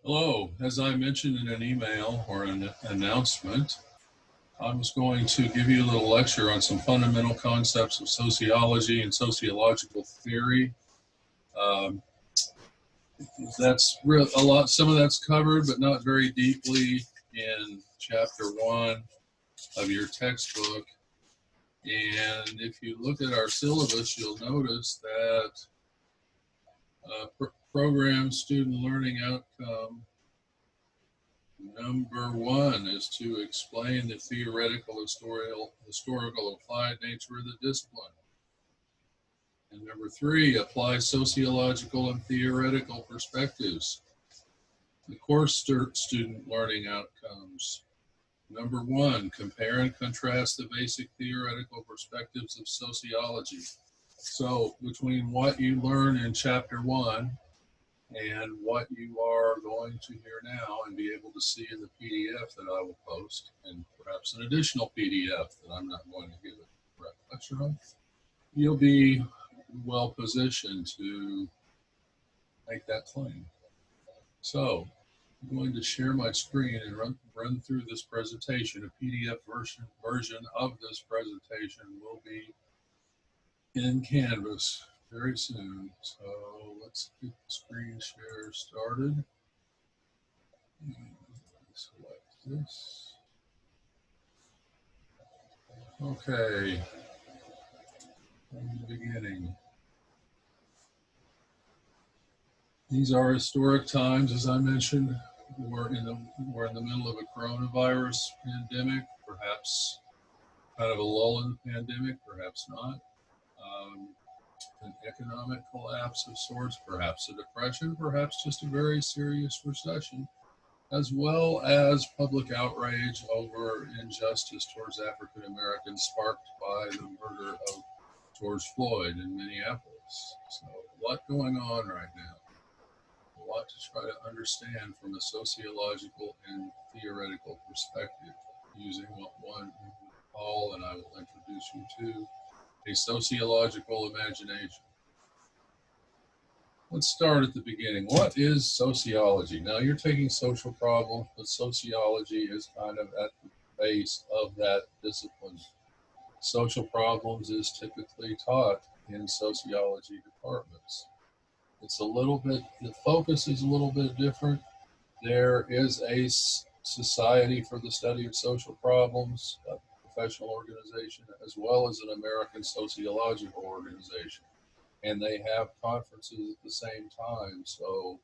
Hello, as I mentioned in an email or an announcement, I was going to give you a little lecture on some fundamental concepts of sociology and sociological theory. Um, that's real, a lot, some of that's covered, but not very deeply in chapter 1 of your textbook. And if you look at our syllabus, you'll notice that program student learning outcome Number 1 is to explain the theoretical, historical applied nature of the discipline. And number 3, apply sociological and theoretical perspectives. The course student learning outcomes. Number 1, compare and contrast the basic theoretical perspectives of sociology. So between what you learn in chapter 1 and what you are going to hear now and be able to see in the PDF that I will post, and perhaps an additional PDF that I'm not going to give a direct lecture on, you'll be well positioned to make that claim. So I'm going to share my screen and run through this presentation. A PDF version of this presentation will be in Canvas very soon. So let's get the screen share started. Select this. Okay, from the beginning. These are historic times, as I mentioned. We're in the middle of a coronavirus pandemic, perhaps kind of a lull in the pandemic, perhaps not. An economic collapse of sorts, perhaps a depression, perhaps just a very serious recession, as well as public outrage over injustice towards African Americans sparked by the murder of George Floyd in Minneapolis. So a lot going on right now. A lot to try to understand from a sociological and theoretical perspective, using what one would call, and I will introduce you to, a sociological imagination. Let's start at the beginning. What is sociology? Now, you're taking social problems, but sociology is kind of at the base of that discipline. Social problems is typically taught in sociology departments. It's a little bit, the focus is a little bit different. There is a Society for the Study of Social Problems, a professional organization, as well as an American sociological organization. And they have conferences at the same time. So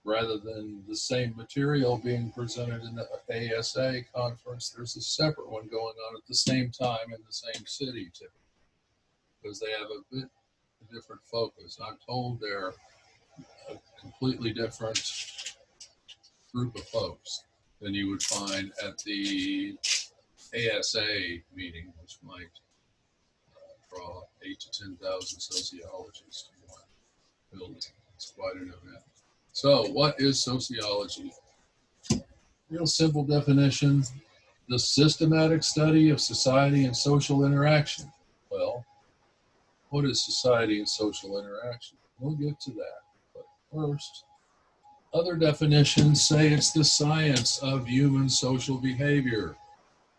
rather than the same material being presented in the ASA conference, there's a separate one going on at the same time in the same city, typically, because they have a bit different focus. I'm told they're a completely different group of folks than you would find at the ASA meeting, which might draw 8 to 10,000 sociologists to one building. It's quite an event. So, what is sociology? Real simple definition: the systematic study of society and social interaction. Well, what is society and social interaction? We'll get to that. But first, other definitions say it's the science of human social behavior.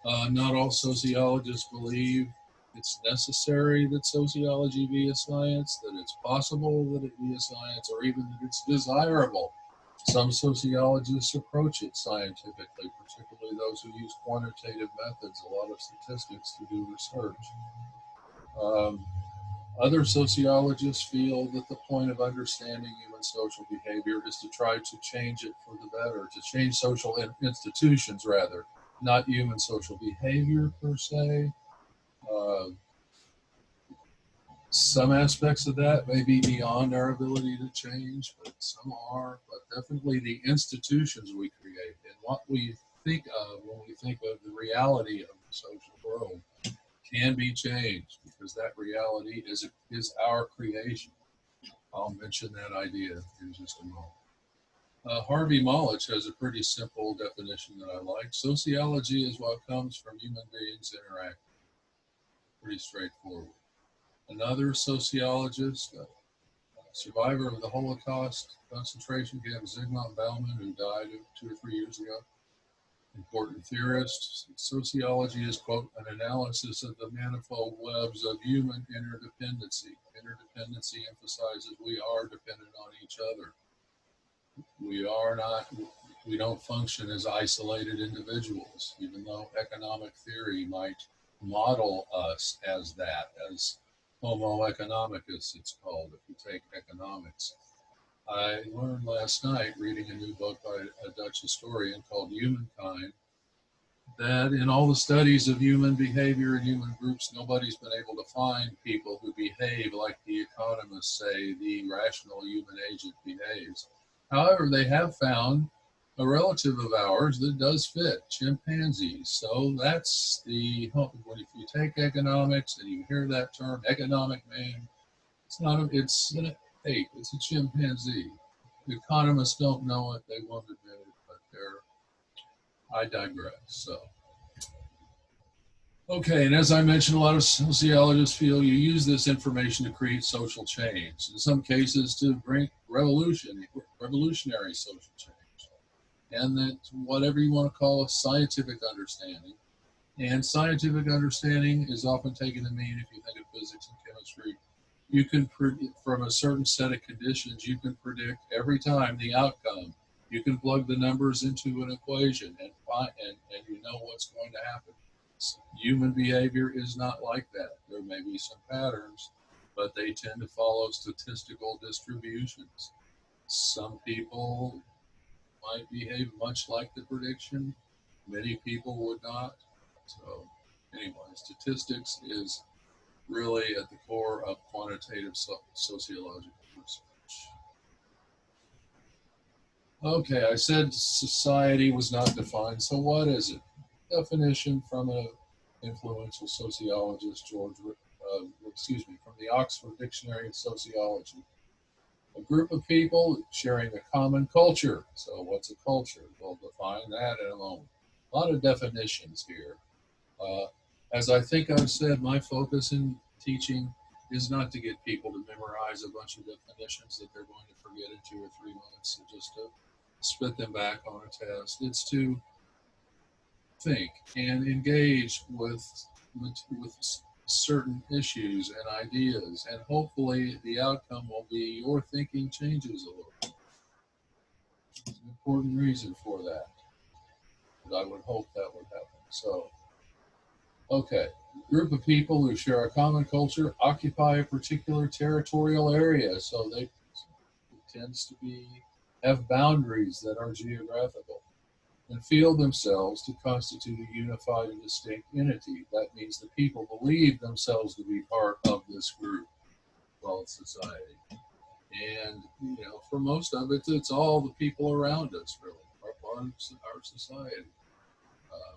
Not all sociologists believe it's necessary that sociology be a science, that it's possible that it be a science, or even that it's desirable. Some sociologists approach it scientifically, particularly those who use quantitative methods, a lot of statistics to do research. Um, Other sociologists feel that the point of understanding human social behavior is to try to change it for the better, to change social institutions rather, not human social behavior per se. Uh, some aspects of that may be beyond our ability to change, but some are. But definitely the institutions we create and what we think of when we think of the reality of the social world can be changed, because that reality is our creation. I'll mention that idea in just a moment. Harvey Mollich has a pretty simple definition that I like. Sociology is what comes from human beings interacting. Pretty straightforward. Another sociologist, survivor of the Holocaust concentration camp, Zygmunt Bauman, who died 2 or 3 years ago. Important theorist. Sociology is, quote, an analysis of the manifold webs of human interdependency. Interdependency emphasizes we are dependent on each other. We don't function as isolated individuals, even though economic theory might model us as that, as Homo economicus, it's called, if you take economics. I learned last night, reading a new book by a Dutch historian called Humankind, that in all the studies of human behavior and human groups, nobody's been able to find people who behave like the economists say the rational human agent behaves. However, they have found a relative of ours that does fit, chimpanzees. So that's if you take economics and you hear that term, economic man, it's an ape, it's a chimpanzee. The economists don't know it, they won't admit it, but I digress. So, okay, and as I mentioned, a lot of sociologists feel you use this information to create social change. In some cases, to bring revolutionary social change, and that whatever you want to call a scientific understanding. And scientific understanding is often taken to mean, if you think of physics and chemistry, you can from a certain set of conditions, you can predict every time the outcome. You can plug the numbers into an equation and you know what's going to happen. Human behavior is not like that. There may be some patterns, but they tend to follow statistical distributions. Some people might behave much like the prediction. Many people would not. So anyway, statistics is really at the core of quantitative sociological research. Okay, I said society was not defined, so what is it? Definition from an influential sociologist, from the Oxford Dictionary of Sociology. A group of people sharing a common culture. So what's a culture? We'll define that in a moment. A lot of definitions here. Uh, as I think I've said, my focus in teaching is not to get people to memorize a bunch of definitions that they're going to forget in 2 or 3 months and just to spit them back on a test. It's to think and engage with certain issues and ideas, and hopefully the outcome will be your thinking changes a little. There's an important reason for that, but I would hope that would happen. So, okay, group of people who share a common culture occupy a particular territorial area, so it tends to have boundaries that are geographical, and feel themselves to constitute a unified and distinct entity. That means the people believe themselves to be part of this group called society. And, for most of it, it's all the people around us, really, are part of our society. Uh,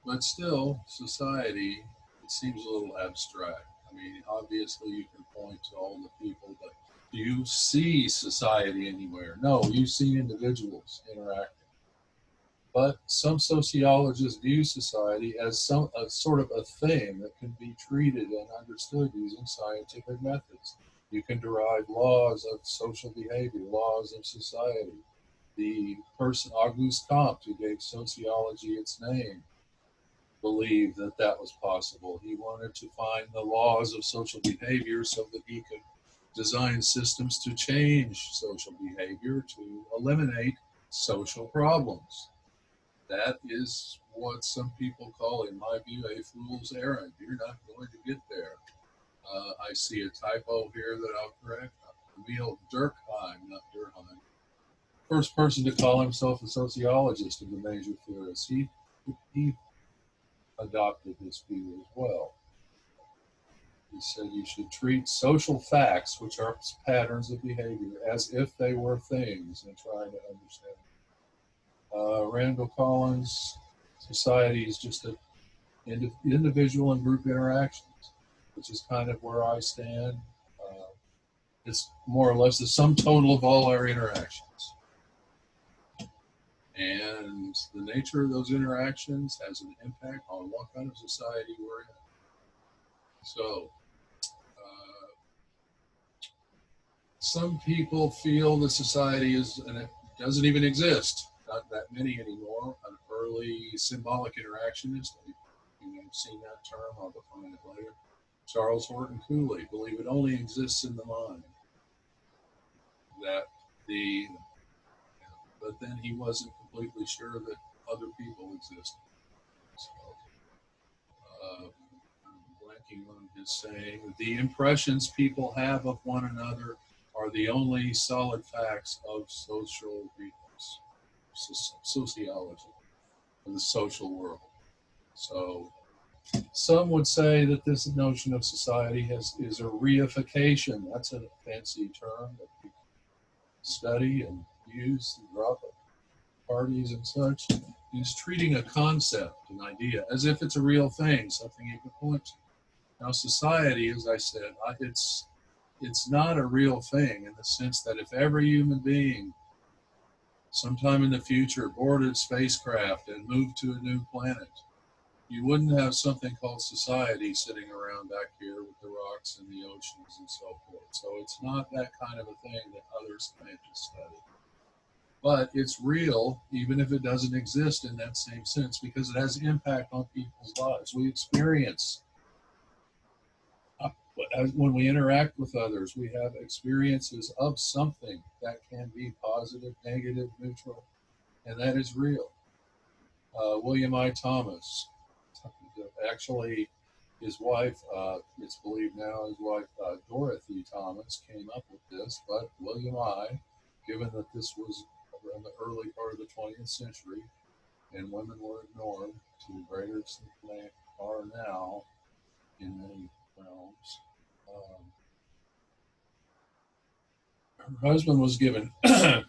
but still, society, it seems a little abstract. I mean, obviously, you can point to all the people, but do you see society anywhere? No, you see individuals interacting. But some sociologists view society as a sort of a thing that can be treated and understood using scientific methods. You can derive laws of social behavior, laws of society. The person, Auguste Comte, who gave sociology its name, believed that that was possible. He wanted to find the laws of social behavior so that he could design systems to change social behavior to eliminate social problems. That is what some people call, in my view, a fool's errand. You're not going to get there. I see a typo here that I'll correct. Emil Durkheim, not Durkheim. First person to call himself a sociologist of the major theorists. He adopted this view as well. He said you should treat social facts, which are patterns of behavior, as if they were things and try to understand them. Randall Collins, society is just individual and group interactions, which is kind of where I stand. It's more or less the sum total of all our interactions. And the nature of those interactions has an impact on what kind of society we're in. So, Some people feel that society is, and it doesn't even exist, not that many anymore, an early symbolic interactionist. You've seen that term, I'll define it later. Charles Horton Cooley believed it only exists in the mind. That the, but then he wasn't completely sure that other people existed. So, I'm blanking on his saying, the impressions people have of one another are the only solid facts of sociology, of the social world. So some would say that this notion of society is a reification. That's a fancy term that we study and use and drop at parties and such. Is treating a concept, an idea, as if it's a real thing, something you can point to. Now, society, as I said, it's not a real thing in the sense that if every human being sometime in the future boarded spacecraft and moved to a new planet, you wouldn't have something called society sitting around back here with the rocks and the oceans and so forth. So it's not that kind of a thing that other scientists study. But it's real, even if it doesn't exist in that same sense, because it has impact on people's lives. We experience, when we interact with others, we have experiences of something that can be positive, negative, neutral, and that is real. William I. Thomas, actually, his wife, it's believed now, his wife, Dorothy Thomas, came up with this, but William I., given that this was around the early part of the 20th century, and women were ignored to a greater extent than they are now in many realms. Her husband was given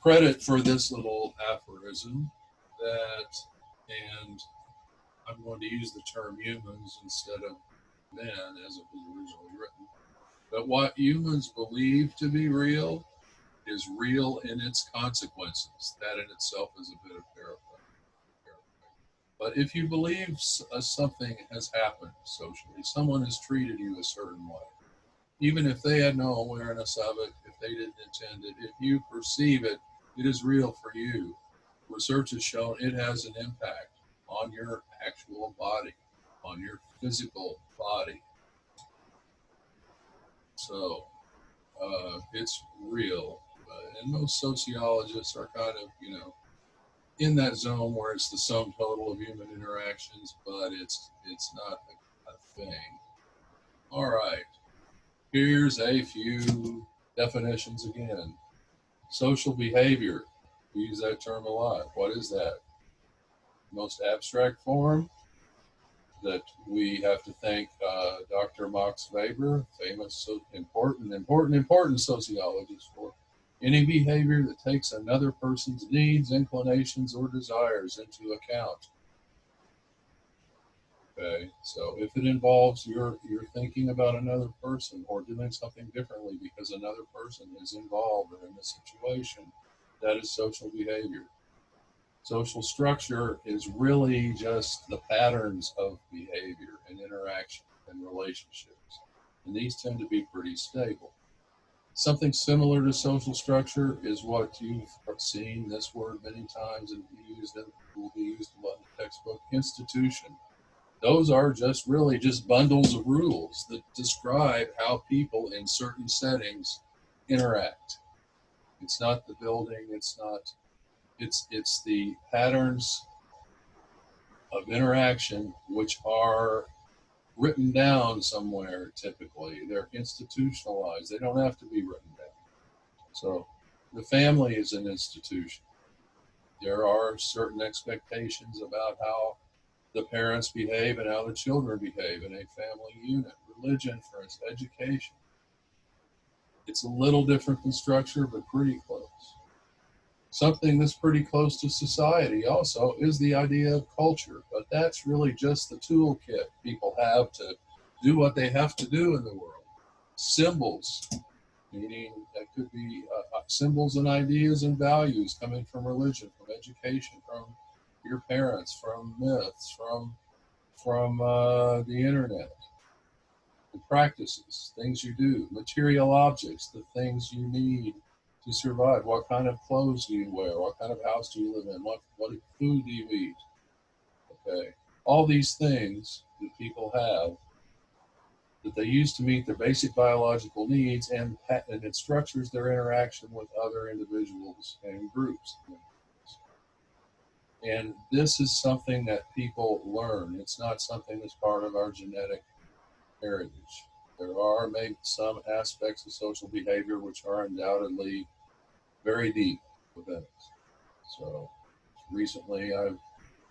credit for this little aphorism that, and I'm going to use the term humans instead of men as it was originally written. But what humans believe to be real is real in its consequences. That in itself is a bit of paraphrase. But if you believe something has happened socially, someone has treated you a certain way, even if they had no awareness of it, if they didn't intend it, if you perceive it, it is real for you. Research has shown it has an impact on your actual body, on your physical body. So it's real. And most sociologists are kind of, in that zone where it's the sum total of human interactions, but it's not a thing. All right. Here's a few definitions again. Social behavior. We use that term a lot. What is that? Most abstract form that we have to thank Dr. Max Weber, famous, important sociologist, for. Any behavior that takes another person's needs, inclinations, or desires into account. Okay, so if it involves you're thinking about another person or doing something differently because another person is involved in the situation, that is social behavior. Social structure is really just the patterns of behavior and interaction and relationships, and these tend to be pretty stable. Something similar to social structure is what you've seen this word many times and will be used a lot in the textbook, institution. Those are just bundles of rules that describe how people in certain settings interact. It's not the building, it's the patterns of interaction which are written down somewhere typically. They're institutionalized. They don't have to be written down. So the family is an institution. There are certain expectations about how the parents behave and how the children behave in a family unit. Religion, for instance, education. It's a little different than structure, but pretty close. Something that's pretty close to society also is the idea of culture, but that's really just the toolkit people have to do what they have to do in the world. Symbols, meaning that could be symbols and ideas and values coming from religion, from education, from your parents, from myths, from the internet. The practices, things you do, material objects, the things you need to survive. What kind of clothes do you wear? What kind of house do you live in? What food do you eat? Okay. All these things that people have that they use to meet their basic biological needs, and it structures their interaction with other individuals and groups. And this is something that people learn. It's not something that's part of our genetic heritage. There are maybe some aspects of social behavior which are undoubtedly very deep within us. So recently I've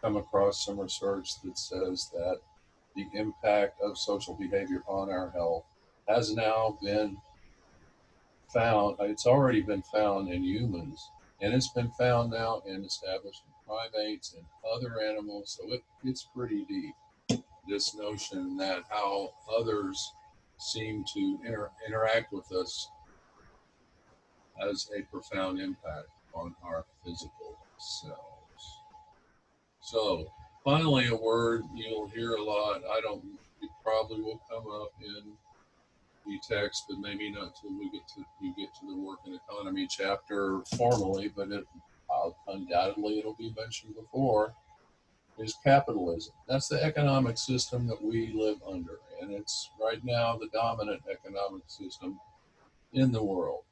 come across some research that says that the impact of social behavior on our health has now been found. It's already been found in humans, and it's been found now and established in primates and other animals. So it's pretty deep. This notion that how others seem to interact with us has a profound impact on our physical selves. So, finally, a word you'll hear a lot. It probably will come up in the text, but maybe not till you get to the work and economy chapter formally, but undoubtedly it'll be mentioned before, is capitalism. That's the economic system that we live under, and it's right now the dominant economic system in the world.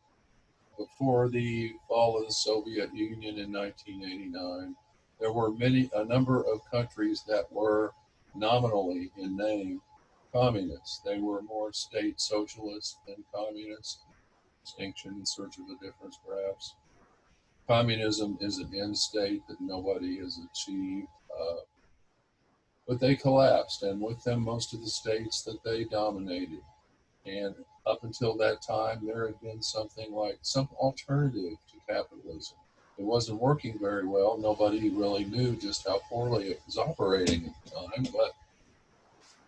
Before the fall of the Soviet Union in 1989, there were a number of countries that were nominally in name communists. They were more state socialist than communist. Distinction in search of a difference, perhaps. Communism is an end state that nobody has achieved, but they collapsed, and with them, most of the states that they dominated. And up until that time, there had been something like some alternative to capitalism. It wasn't working very well. Nobody really knew just how poorly it was operating at the time. But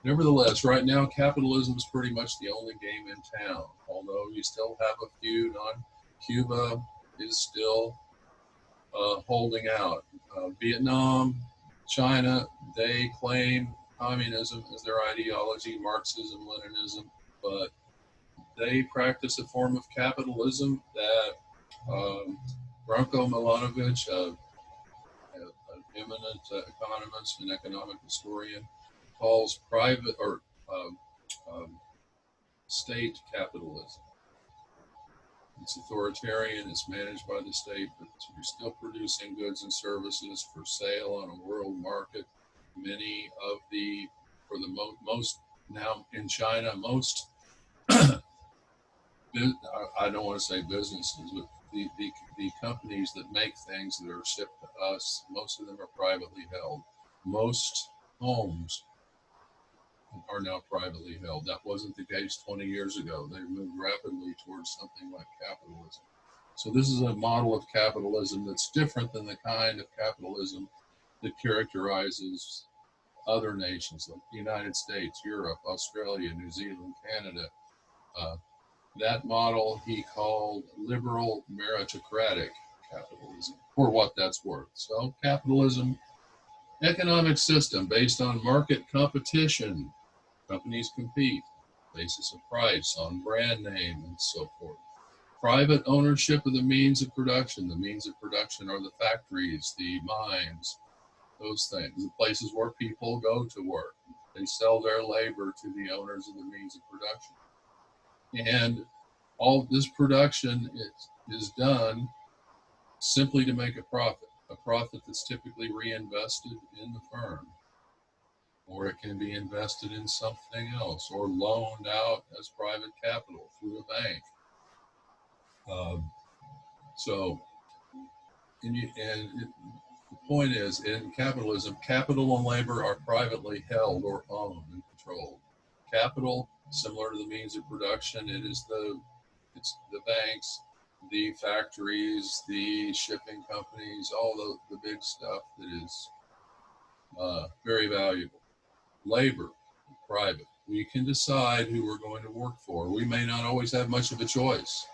nevertheless, right now, capitalism is pretty much the only game in town. Although you still have a few Cuba is still holding out. Vietnam, China, they claim communism as their ideology, Marxism, Leninism, but they practice a form of capitalism that Branko Milanovic, an eminent economist and economic historian, calls private or um, um, state capitalism. It's authoritarian, it's managed by the state, but you're still producing goods and services for sale on a world market. Many of for the most now in China, most I don't want to say businesses, but the companies that make things that are shipped to us, most of them are privately held. Most homes are now privately held. That wasn't the case 20 years ago. They moved rapidly towards something like capitalism. So this is a model of capitalism that's different than the kind of capitalism that characterizes other nations like the United States, Europe, Australia, New Zealand, Canada. Uh, that model he called liberal meritocratic capitalism, for what that's worth. So capitalism, economic system based on market competition. Companies compete, basis of price, on brand name, and so forth. Private ownership of the means of production. The means of production are the factories, the mines, those things, the places where people go to work. They sell their labor to the owners of the means of production. And all this production is done simply to make a profit that's typically reinvested in the firm, or it can be invested in something else, or loaned out as private capital through a bank. Um, so, the point is, in capitalism, capital and labor are privately held or owned and controlled. Capital, similar to the means of production, it's the banks, the factories, the shipping companies, all the big stuff that is very valuable. Labor, private. We can decide who we're going to work for. We may not always have much of a choice.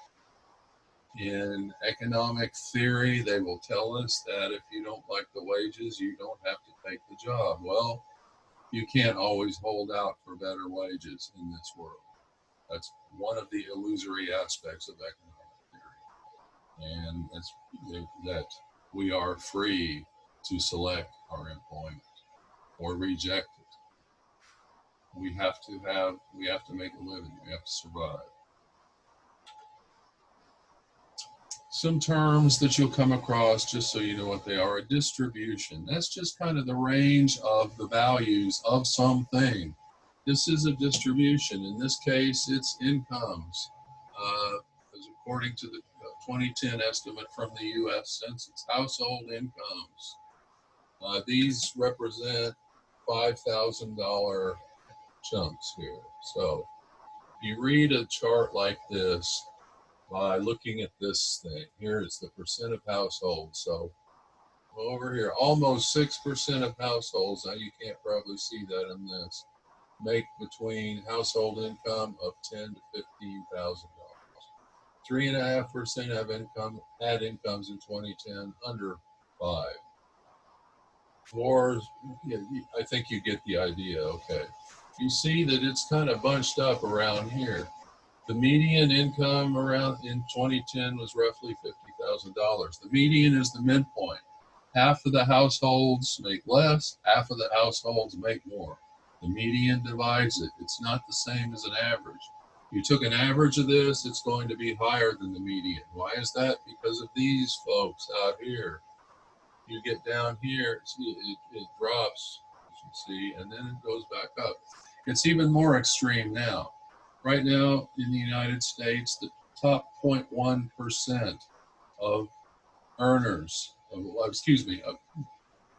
In economic theory, they will tell us that if you don't like the wages, you don't have to take the job. Well, you can't always hold out for better wages in this world. That's one of the illusory aspects of economic theory. And it's that we are free to select our employment or reject it. We have to make a living. We have to survive. Some terms that you'll come across, just so you know what they are: a distribution. That's just kind of the range of the values of something. This is a distribution. In this case, it's incomes. As according to the 2010 estimate from the U.S. Census, household incomes. These represent $5,000 chunks here. So if you read a chart like this, by looking at this thing, here is the percent of households. So over here, almost 6% of households, now you can't probably see that in this, make between household income of $10,000 to $15,000. 3.5% have had incomes in 2010 under 5. Or, yeah, I think you get the idea. Okay, you see that it's kind of bunched up around here. The median income around in 2010 was roughly $50,000. The median is the midpoint. Half of the households make less, half of the households make more. The median divides it. It's not the same as an average. You took an average of this, it's going to be higher than the median. Why is that? Because of these folks out here. You get down here, it drops, as you see, and then it goes back up. It's even more extreme now. Right now in the United States, the top 0.1% of earners, of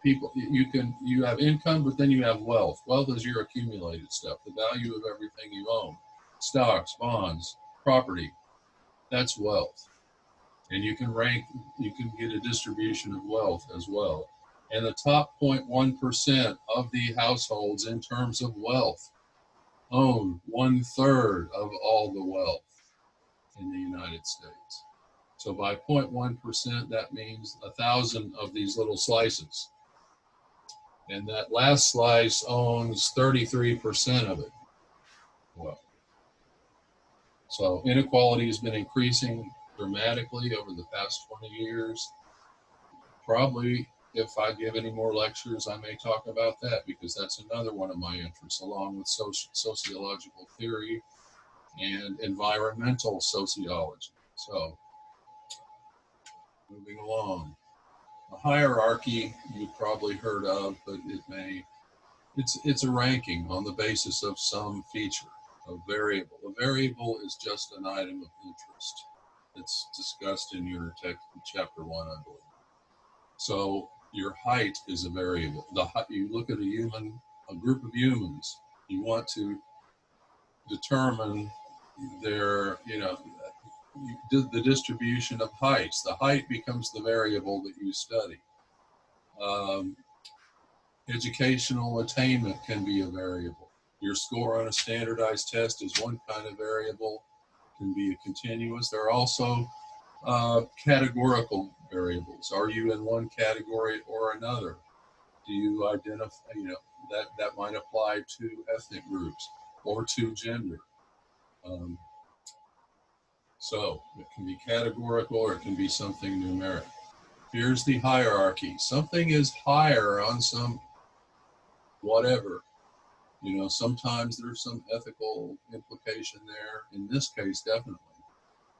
people, you have income, but then you have wealth. Wealth is your accumulated stuff, the value of everything you own, stocks, bonds, property. That's wealth. And you can get a distribution of wealth as well. And the top 0.1% of the households in terms of wealth own 1/3 of all the wealth in the United States. So by 0.1%, that means 1,000 of these little slices. And that last slice owns 33% of it. Well, so inequality has been increasing dramatically over the past 20 years. Probably if I give any more lectures, I may talk about that, because that's another one of my interests, along with sociological theory and environmental sociology. So moving along. A hierarchy you've probably heard of, but it's a ranking on the basis of some feature, a variable. A variable is just an item of interest. It's discussed in your text, chapter 1, I believe. So your height is a variable. You look at a group of humans, you want to determine their, the distribution of heights. The height becomes the variable that you study. Educational attainment can be a variable. Your score on a standardized test is one kind of variable, can be a continuous. There are also categorical variables. Are you in one category or another? Do you identify, that might apply to ethnic groups or to gender. So it can be categorical or it can be something numeric. Here's the hierarchy. Something is higher on some whatever. Sometimes there's some ethical implication there. In this case, definitely.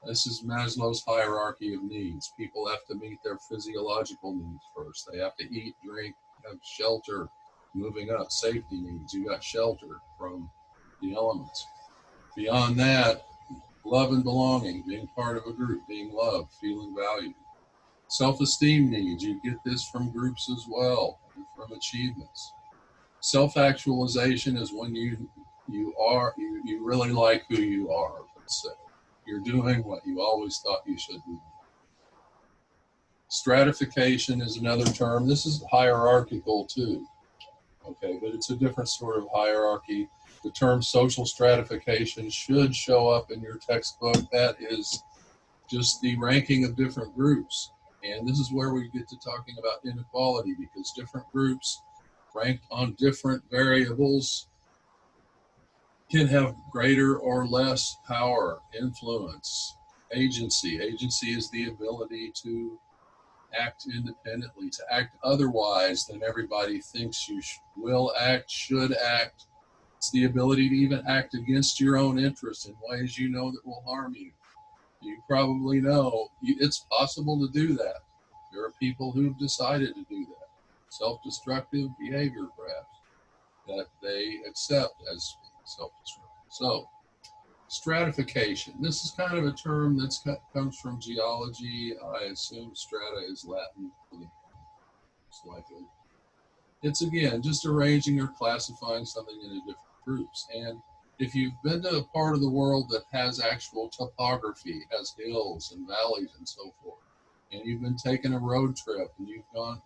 This is Maslow's hierarchy of needs. People have to meet their physiological needs first. They have to eat, drink, have shelter. Moving up, safety needs. You got shelter from the elements. Beyond that, love and belonging, being part of a group, being loved, feeling valued. Self-esteem needs, you get this from groups as well, from achievements. Self-actualization is when you really like who you are, let's say. You're doing what you always thought you should do. Stratification is another term. This is hierarchical too, okay, but it's a different sort of hierarchy. The term social stratification should show up in your textbook. That is just the ranking of different groups. And this is where we get to talking about inequality, because different groups ranked on different variables can have greater or less power, influence, agency. Agency is the ability to act independently, to act otherwise than everybody thinks you will act, should act. It's the ability to even act against your own interests in ways you know that will harm you. You probably know it's possible to do that. There are people who've decided to do that. Self-destructive behavior, perhaps, that they accept as self-destructive. So, stratification. This is kind of a term that comes from geology. I assume strata is Latin, most likely. It's again just arranging or classifying something into different groups. And if you've been to a part of the world that has actual topography, has hills and valleys and so forth, and you've been taking a road trip and you've gone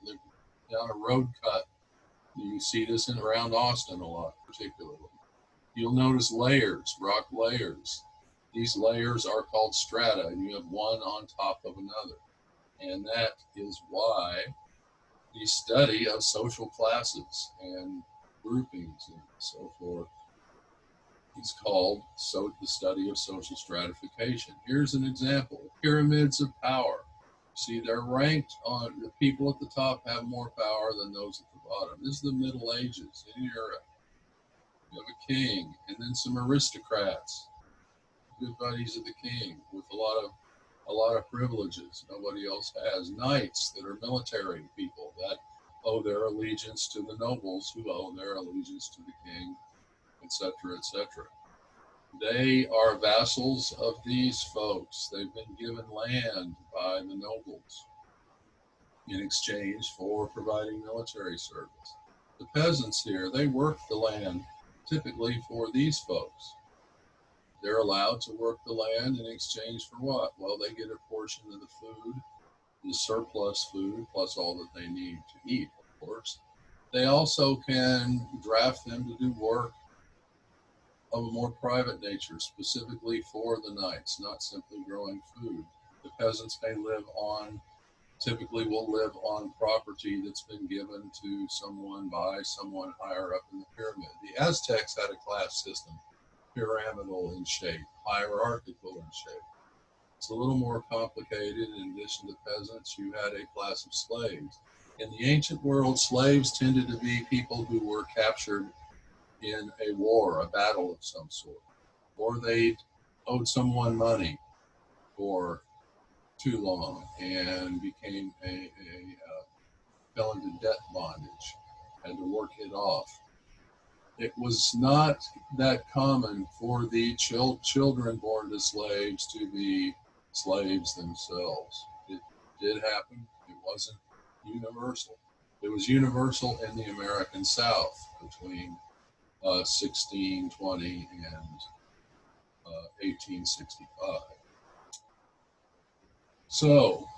down a road cut, you see this in around Austin a lot, particularly. You'll notice layers, rock layers. These layers are called strata, and you have one on top of another. And that is why the study of social classes and groupings and so forth is called the study of social stratification. Here's an example: pyramids of power. See, they're ranked on the people at the top have more power than those at the bottom. This is the Middle Ages in Europe. You have a king, and then some aristocrats, good buddies of the king, with a lot of privileges nobody else has. Knights that are military people that owe their allegiance to the nobles, who owe their allegiance to the king, etc., etc. They are vassals of these folks. They've been given land by the nobles in exchange for providing military service. The peasants here, they work the land typically for these folks. They're allowed to work the land in exchange for what? Well, they get a portion of the food, the surplus food, plus all that they need to eat, of course. They also can draft them to do work of a more private nature, specifically for the knights, not simply growing food. The peasants may typically will live on property that's been given to someone by someone higher up in the pyramid. The Aztecs had a class system, pyramidal in shape, hierarchical in shape. It's a little more complicated. In addition to peasants, you had a class of slaves. In the ancient world, slaves tended to be people who were captured in a war, a battle of some sort, or they owed someone money for too long and became fell into debt bondage, had to work it off. It was not that common for the children born to slaves to be slaves themselves. It did happen. It wasn't universal. It was universal in the American South between 1620 and 1865. So,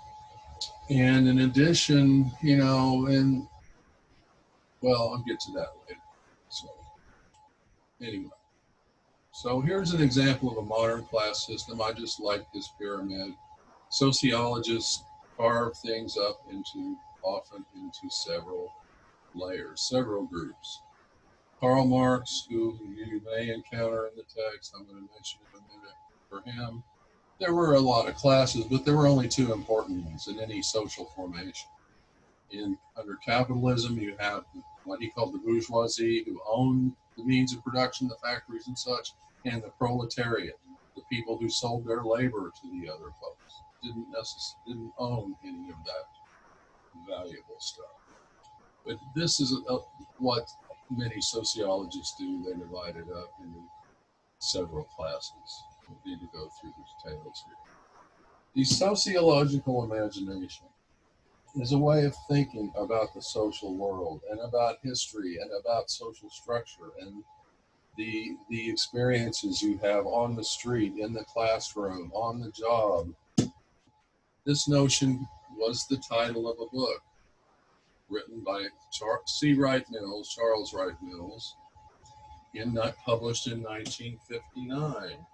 and in addition, I'll get to that later. So, anyway, so here's an example of a modern class system. I just like this pyramid. Sociologists carve things up often into several layers, several groups. Karl Marx, who you may encounter in the text, I'm going to mention in a minute. For him, there were a lot of classes, but there were only two important ones in any social formation. Under capitalism, you have what he called the bourgeoisie, who owned the means of production, the factories and such, and the proletariat, the people who sold their labor to the other folks, didn't own any of that valuable stuff. But this is what many sociologists do. They divide it up into several classes. We need to go through the details here. The sociological imagination is a way of thinking about the social world and about history and about social structure and the experiences you have on the street, in the classroom, on the job. This notion was the title of a book written by Charles Wright Mills, published in 1959.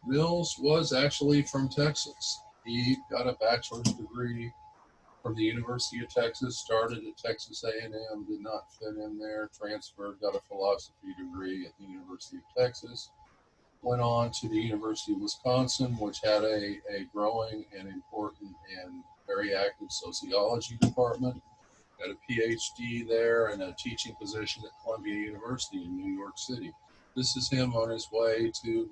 Mills was actually from Texas. He got a bachelor's degree from the University of Texas, started at Texas A&M, did not fit in there, transferred, got a philosophy degree at the University of Texas, went on to the University of Wisconsin, which had a growing and important and very active sociology department, got a PhD there and a teaching position at Columbia University in New York City. This is him on his way to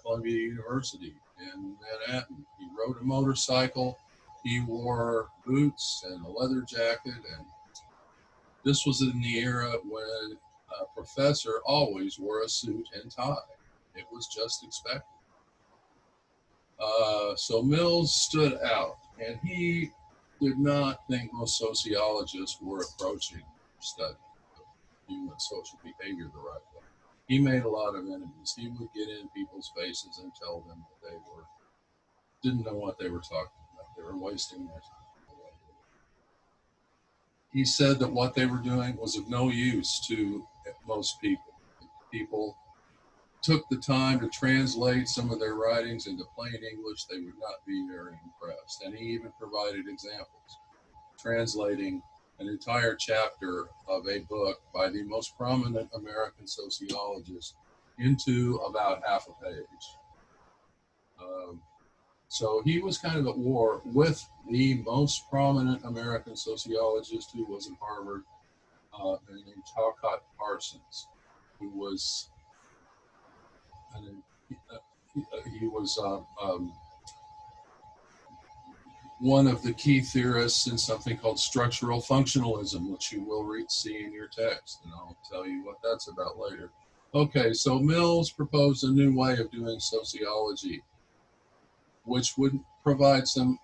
Columbia University in Manhattan. He rode a motorcycle. He wore boots and a leather jacket. And this was in the era when a professor always wore a suit and tie. It was just expected. So Mills stood out, and he did not think most sociologists were approaching study of human social behavior the right way. He made a lot of enemies. He would get in people's faces and tell them that they didn't know what they were talking about. They were wasting their time. He said that what they were doing was of no use to most people. People took the time to translate some of their writings into plain English, they would not be very impressed. And he even provided examples, translating an entire chapter of a book by the most prominent American sociologist into about half a page. So he was kind of at war with the most prominent American sociologist who was at Harvard, named Talcott Parsons, who was he was one of the key theorists in something called structural functionalism, which you will see in your text, and I'll tell you what that's about later. Okay, so Mills proposed a new way of doing sociology, which would provide some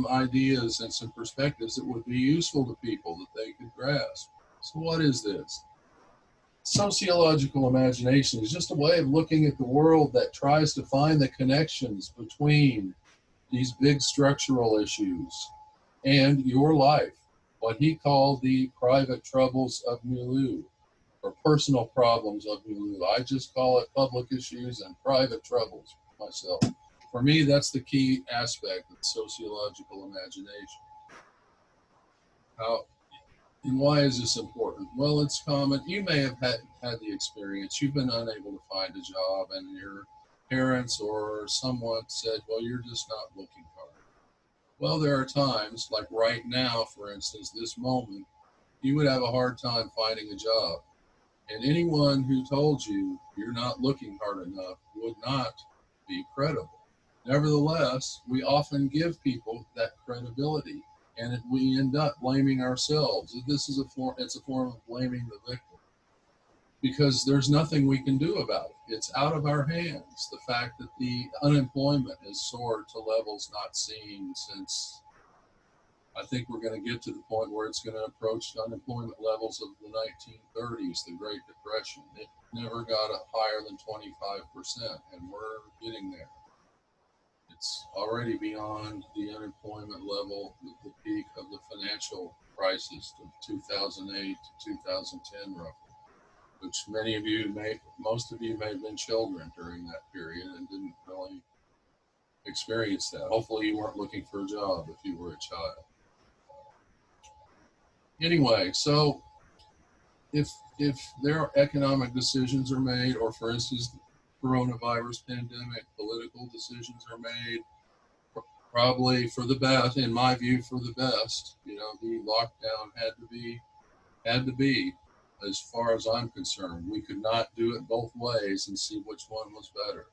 ideas and some perspectives that would be useful to people that they could grasp. So what is this? Sociological imagination is just a way of looking at the world that tries to find the connections between these big structural issues and your life, what he called the private troubles of milieu, or personal problems of milieu. I just call it public issues and private troubles myself. For me, that's the key aspect of sociological imagination. How and why is this important? Well, it's common. You may have had the experience. You've been unable to find a job, and your parents or someone said, well, you're just not looking hard. Well, there are times, like right now, for instance, this moment, you would have a hard time finding a job. And anyone who told you you're not looking hard enough would not be credible. Nevertheless, we often give people that credibility, and we end up blaming ourselves. This is it's a form of blaming the victim, because there's nothing we can do about it. It's out of our hands. The fact that the unemployment has soared to levels not seen since, I think we're going to get to the point where it's going to approach unemployment levels of the 1930s, the Great Depression. It never got up higher than 25%, and we're getting there. It's already beyond the unemployment level, the peak of the financial crisis of 2008 to 2010, roughly, which most of you may have been children during that period and didn't really experience that. Hopefully you weren't looking for a job if you were a child. Anyway, so if their economic decisions are made, or for instance, the coronavirus pandemic, political decisions are made, probably for the best, in my view, for the best. The lockdown had to be, as far as I'm concerned. We could not do it both ways and see which one was better.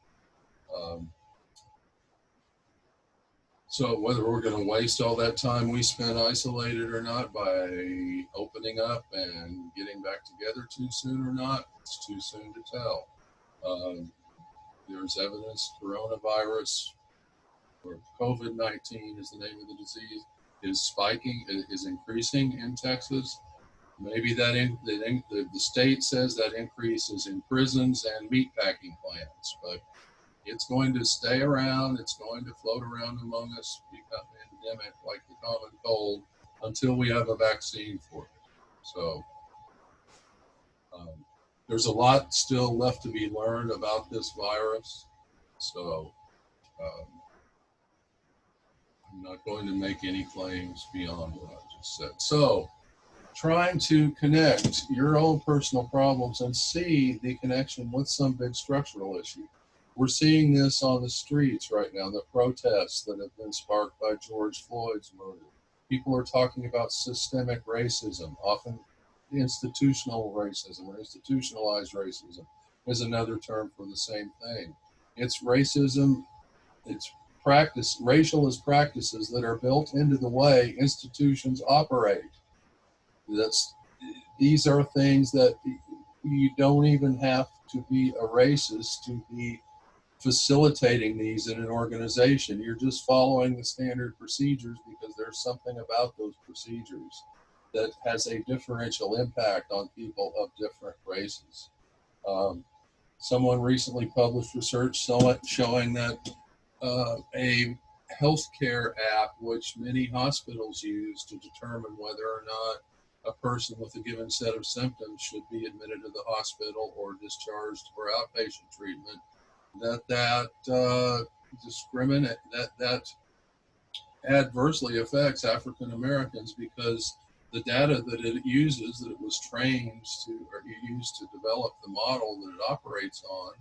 So whether we're going to waste all that time we spent isolated or not by opening up and getting back together too soon or not, it's too soon to tell. There's evidence coronavirus, or COVID-19 is the name of the disease, is increasing in Texas. Maybe the state says that increase is in prisons and meatpacking plants, but it's going to stay around. It's going to float around among us, become endemic like the common cold, until we have a vaccine for it. So there's a lot still left to be learned about this virus. So I'm not going to make any claims beyond what I just said. So, trying to connect your own personal problems and see the connection with some big structural issue. We're seeing this on the streets right now, the protests that have been sparked by George Floyd's murder. People are talking about systemic racism, often institutional racism or institutionalized racism is another term for the same thing. It's racism, it's racialist practices that are built into the way institutions operate. That's These are things that you don't even have to be a racist to be facilitating these in an organization. You're just following the standard procedures because there's something about those procedures that has a differential impact on people of different races. Um, Someone recently published research showing that a healthcare app, which many hospitals use to determine whether or not a person with a given set of symptoms should be admitted to the hospital or discharged for outpatient treatment, that discriminate that adversely affects African Americans because the data that it uses, that it was trained to or used to develop the model that it operates on,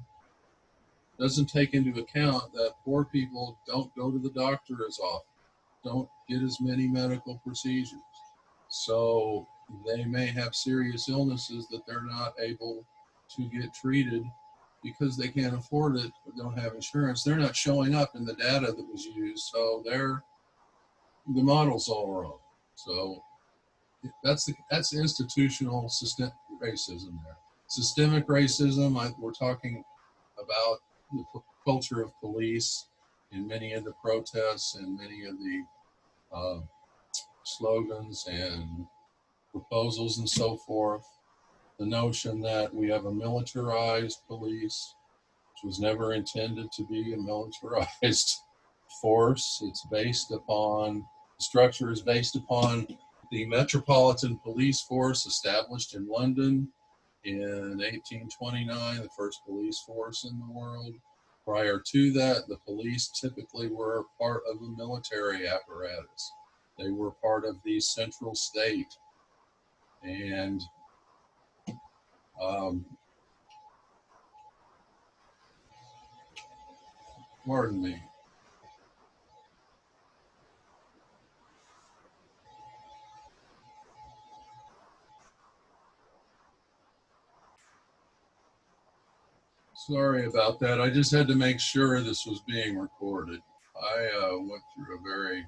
doesn't take into account that poor people don't go to the doctor as often, don't get as many medical procedures. So they may have serious illnesses that they're not able to get treated because they can't afford it or don't have insurance. They're not showing up in the data that was used. So the model's all wrong. So that's institutional systemic racism there. Systemic racism, we're talking about the culture of police in many of the protests and many of the uh, slogans and proposals and so forth. The notion that we have a militarized police, which was never intended to be a militarized force. The structure is based upon the Metropolitan Police Force established in London in 1829, the first police force in the world. Prior to that, the police typically were part of the military apparatus. They were part of the central state. And um, pardon me. Sorry about that. I just had to make sure this was being recorded. I went through a very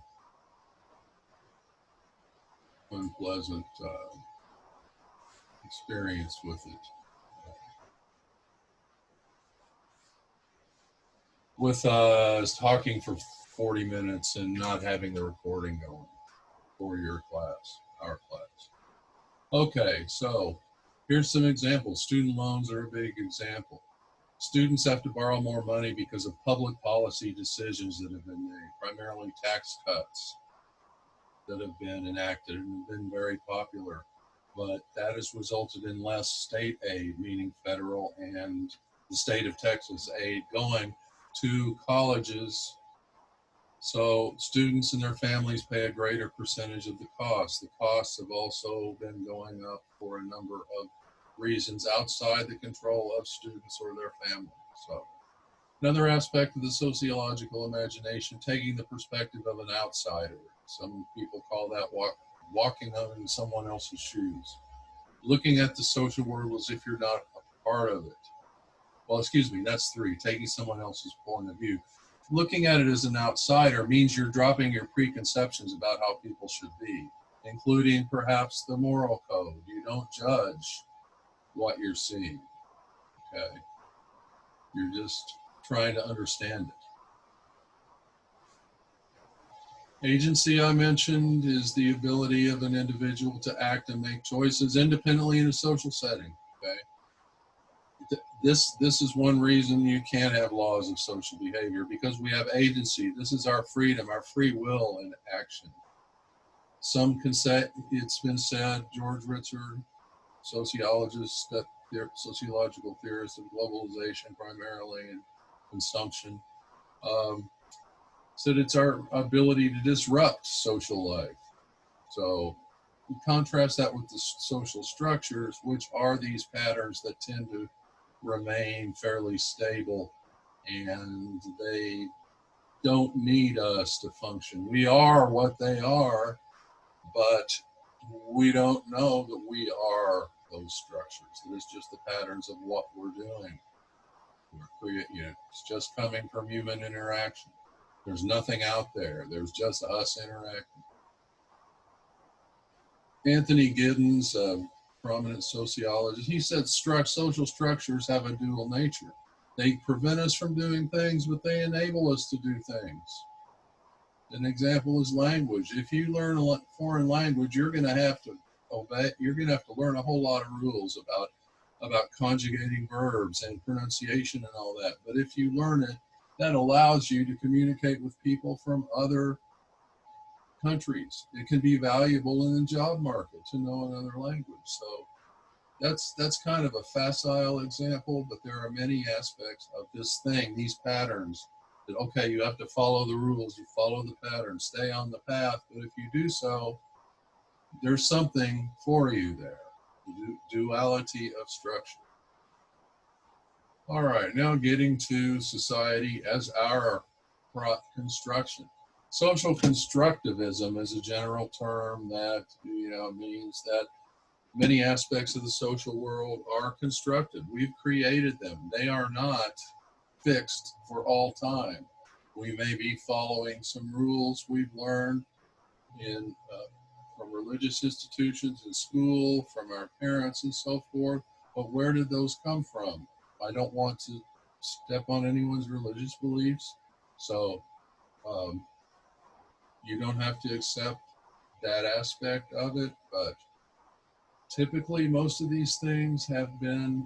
unpleasant experience with it. With talking for 40 minutes and not having the recording going for your class, our class. Okay, so here's some examples. Student loans are a big example. Students have to borrow more money because of public policy decisions that have been made, primarily tax cuts that have been enacted and have been very popular. But that has resulted in less state aid, meaning federal and the state of Texas aid going to colleges. So students and their families pay a greater percentage of the cost. The costs have also been going up for a number of reasons outside the control of students or their families. So another aspect of the sociological imagination, taking the perspective of an outsider. Some people call that walking in someone else's shoes. Looking at the social world as if you're not a part of it. Well, excuse me, that's three, taking someone else's point of view. Looking at it as an outsider means you're dropping your preconceptions about how people should be, including perhaps the moral code. You don't judge what you're seeing, okay? You're just trying to understand it. Agency, I mentioned, is the ability of an individual to act and make choices independently in a social setting. Okay, this is one reason you can't have laws of social behavior, because we have agency. This is our freedom, our free will in action. Some can say, it's been said, George Ritzer, sociologist, sociological theorist of globalization primarily and consumption. Um, Said it's our ability to disrupt social life. So we contrast that with the social structures, which are these patterns that tend to remain fairly stable, and they don't need us to function. We are what they are, but we don't know that we are those structures. It is just the patterns of what we're doing. It's just coming from human interaction. There's nothing out there. There's just us interacting. Anthony Giddens, a prominent sociologist, he said social structures have a dual nature. They prevent us from doing things, but they enable us to do things. An example is language. If you learn a foreign language, you're going to have to obey. You're going to have to learn a whole lot of rules about conjugating verbs and pronunciation and all that. But if you learn it, that allows you to communicate with people from other countries. It can be valuable in the job market to know another language. So that's kind of a facile example, but there are many aspects of this thing, these patterns, that, okay, you have to follow the rules, you follow the pattern, stay on the path, but if you do so, there's something for you there, the duality of structure. All right, now getting to society as our construction. Social constructivism is a general term that means that many aspects of the social world are constructed. We've created them. They are not fixed for all time. We may be following some rules we've learned from religious institutions in school, from our parents and so forth, but where did those come from? I don't want to step on anyone's religious beliefs, so you don't have to accept that aspect of it, but typically most of these things have been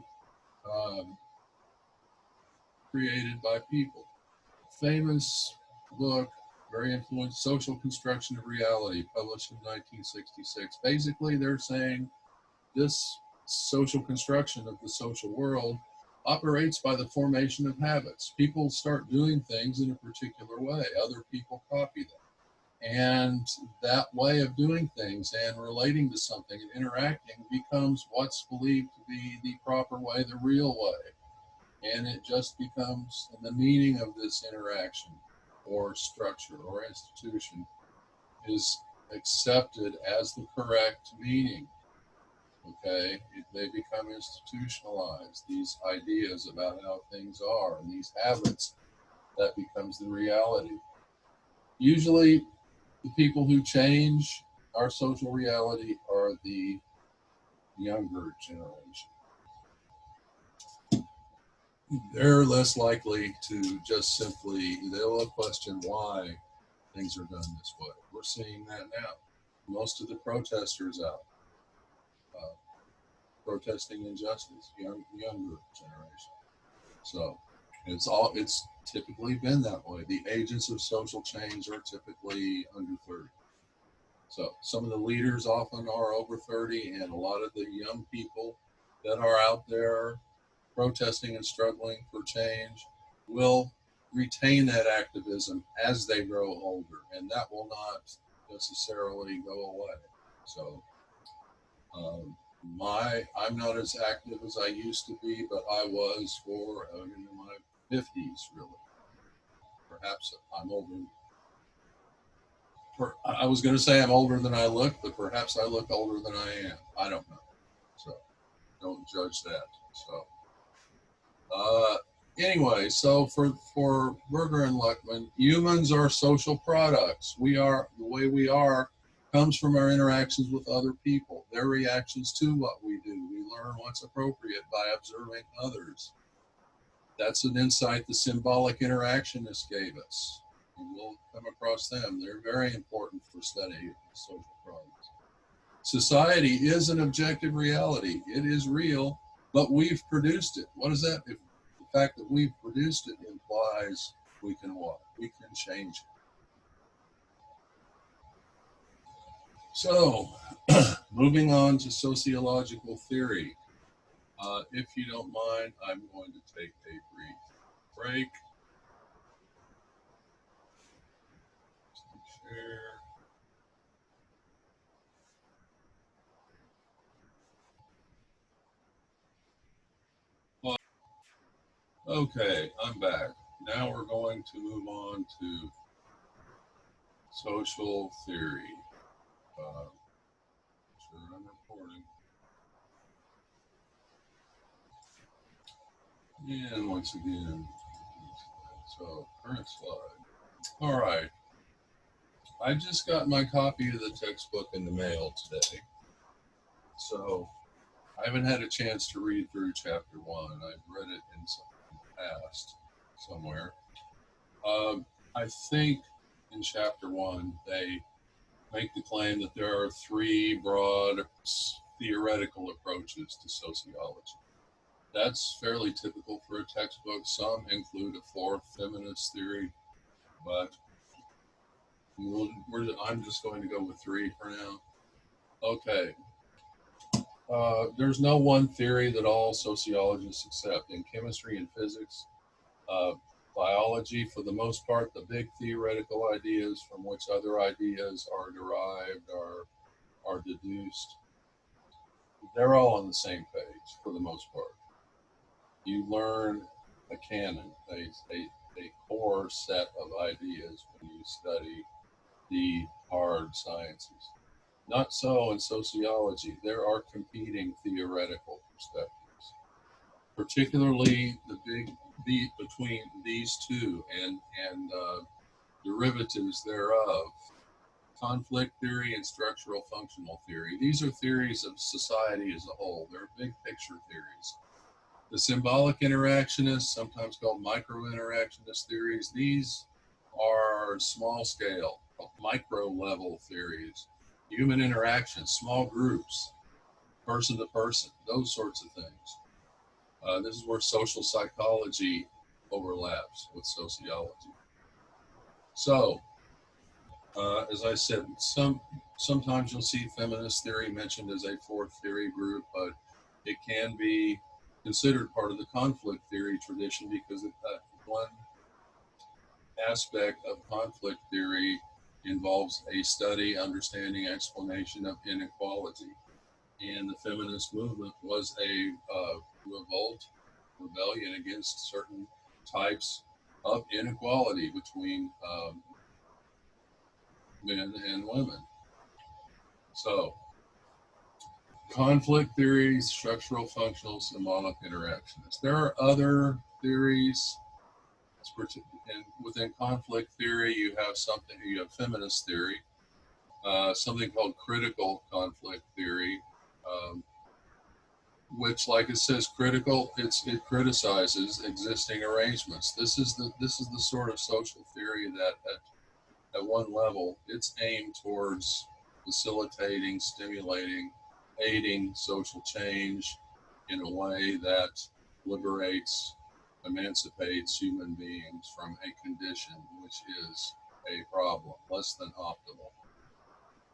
created by people. Famous book, very influential, Social Construction of Reality, published in 1966. Basically, they're saying this social construction of the social world operates by the formation of habits. People start doing things in a particular way. Other people copy them. And that way of doing things and relating to something and interacting becomes what's believed to be the proper way, the real way. And it just becomes the meaning of this interaction or structure or institution is accepted as the correct meaning. Okay, they become institutionalized, these ideas about how things are and these habits, that becomes the reality. Usually the people who change our social reality are the younger generation. They're less likely to just simply, they'll question why things are done this way. We're seeing that now. Most of the protesters out protesting injustice, younger generation. So it's typically been that way. The agents of social change are typically under 30. So some of the leaders often are over 30, and a lot of the young people that are out there protesting and struggling for change will retain that activism as they grow older, and that will not necessarily go away. So I'm not as active as I used to be, but I was for in my 50s, really. Perhaps I'm older. I was going to say I'm older than I look, but perhaps I look older than I am. I don't know. So don't judge that. So anyway, so for Berger and Luckman, humans are social products. We are, the way we are comes from our interactions with other people, their reactions to what we do. We learn what's appropriate by observing others. That's an insight the symbolic interactionists gave us. And we'll come across them. They're very important for study of social problems. Society is an objective reality. It is real, but we've produced it. What is that? If the fact that we've produced it implies we can what? We can change it. So, moving on to sociological theory. If you don't mind, I'm going to take a brief break. Share. Okay, I'm back. Now we're going to move on to social theory. Uh, sure, I'm recording. And once again, so current slide. All right, I just got my copy of the textbook in the mail today. So I haven't had a chance to read through chapter one. I've read it in the past somewhere. I think in chapter one, they make the claim that there are three broad theoretical approaches to sociology. That's fairly typical for a textbook. Some include a fourth feminist theory, but I'm just going to go with three for now. Okay. There's no one theory that all sociologists accept. In chemistry and physics, uh, biology, for the most part, the big theoretical ideas from which other ideas are derived are deduced, they're all on the same page for the most part. You learn a canon, a core set of ideas when you study the hard sciences. Not so in sociology. There are competing theoretical perspectives, particularly the big beat between these two and derivatives thereof. Conflict theory and structural functional theory. These are theories of society as a whole. They're big picture theories. The symbolic interactionists, sometimes called micro interactionist theories, these are small scale, micro level theories. Human interaction, small groups, person to person, those sorts of things. This is where social psychology overlaps with sociology. So, as I said, sometimes you'll see feminist theory mentioned as a fourth theory group, but it can be considered part of the conflict theory tradition because one aspect of conflict theory involves a study, understanding, explanation of inequality. And the feminist movement was a rebellion against certain types of inequality between men and women. So, conflict theories, structural, functional, symbolic interactionists. There are other theories. And within conflict theory, you have feminist theory, something called critical conflict theory, um, which, like it says, it criticizes existing arrangements. This is the sort of social theory that at one level, it's aimed towards facilitating, stimulating, aiding social change in a way that liberates, emancipates human beings from a condition which is a problem, less than optimal,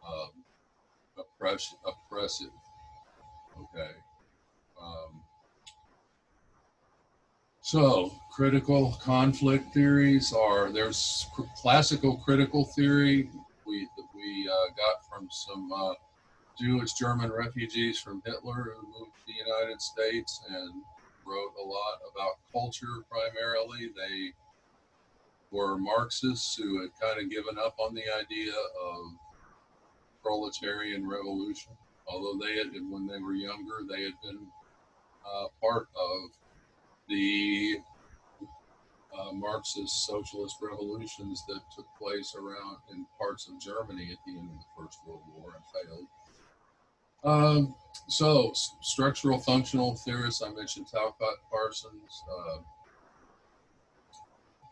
um, oppressive. Okay. Um, So, critical conflict theories are there's classical critical theory we got from some Jewish German refugees from Hitler who moved to the United States and wrote a lot about culture primarily. They were Marxists who had kind of given up on the idea of proletarian revolution, although when they were younger, they had been part of the Marxist socialist revolutions that took place around in parts of Germany at the end of the First World War and failed. Structural functional theorists, I mentioned Talcott Parsons.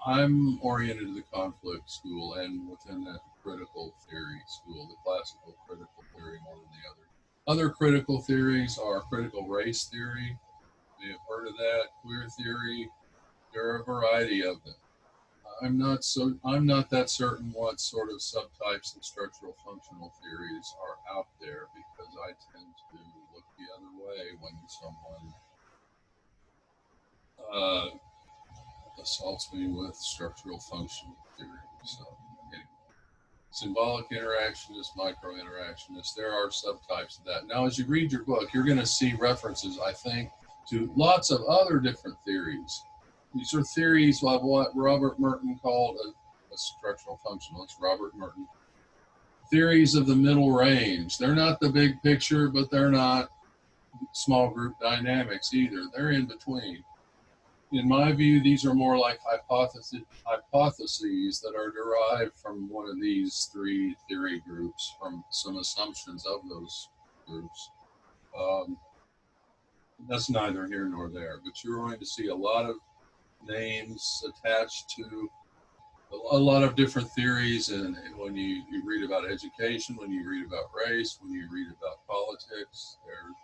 I'm oriented to the conflict school and within that critical theory school, the classical critical theory more than the other. Other critical theories are critical race theory. You may have heard of that, queer theory. There are a variety of them. I'm not that certain what sort of subtypes of structural functional theories are out there because I tend to look the other way when someone uh, assaults me with structural functional theory. So anyway. symbolic interactionist, micro-interactionist. There are subtypes of that. Now, as you read your book, you're going to see references, I think, to lots of other different theories. These are theories of what Robert Merton called a structural functionalist, Robert Merton. Theories of the middle range. They're not the big picture, but they're not small group dynamics either. They're in between. In my view, these are more like hypotheses that are derived from one of these three theory groups, from some assumptions of those groups. Um, that's neither here nor there, but you're going to see a lot of names attached to a lot of different theories. And when you read about education, when you read about race, when you read about politics, there's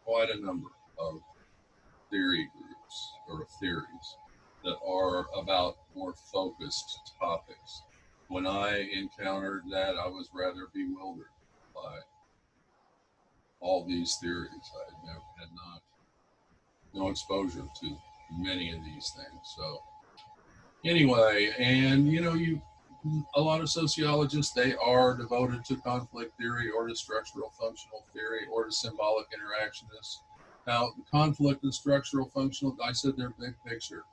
quite a number of theory groups or theories that are about more focused topics. When I encountered that, I was rather bewildered by all these theories. I had not no exposure to many of these things. So anyway, and you a lot of sociologists, they are devoted to conflict theory or to structural functional theory or to symbolic interactionists. Now, conflict and structural functional, I said they're big picture.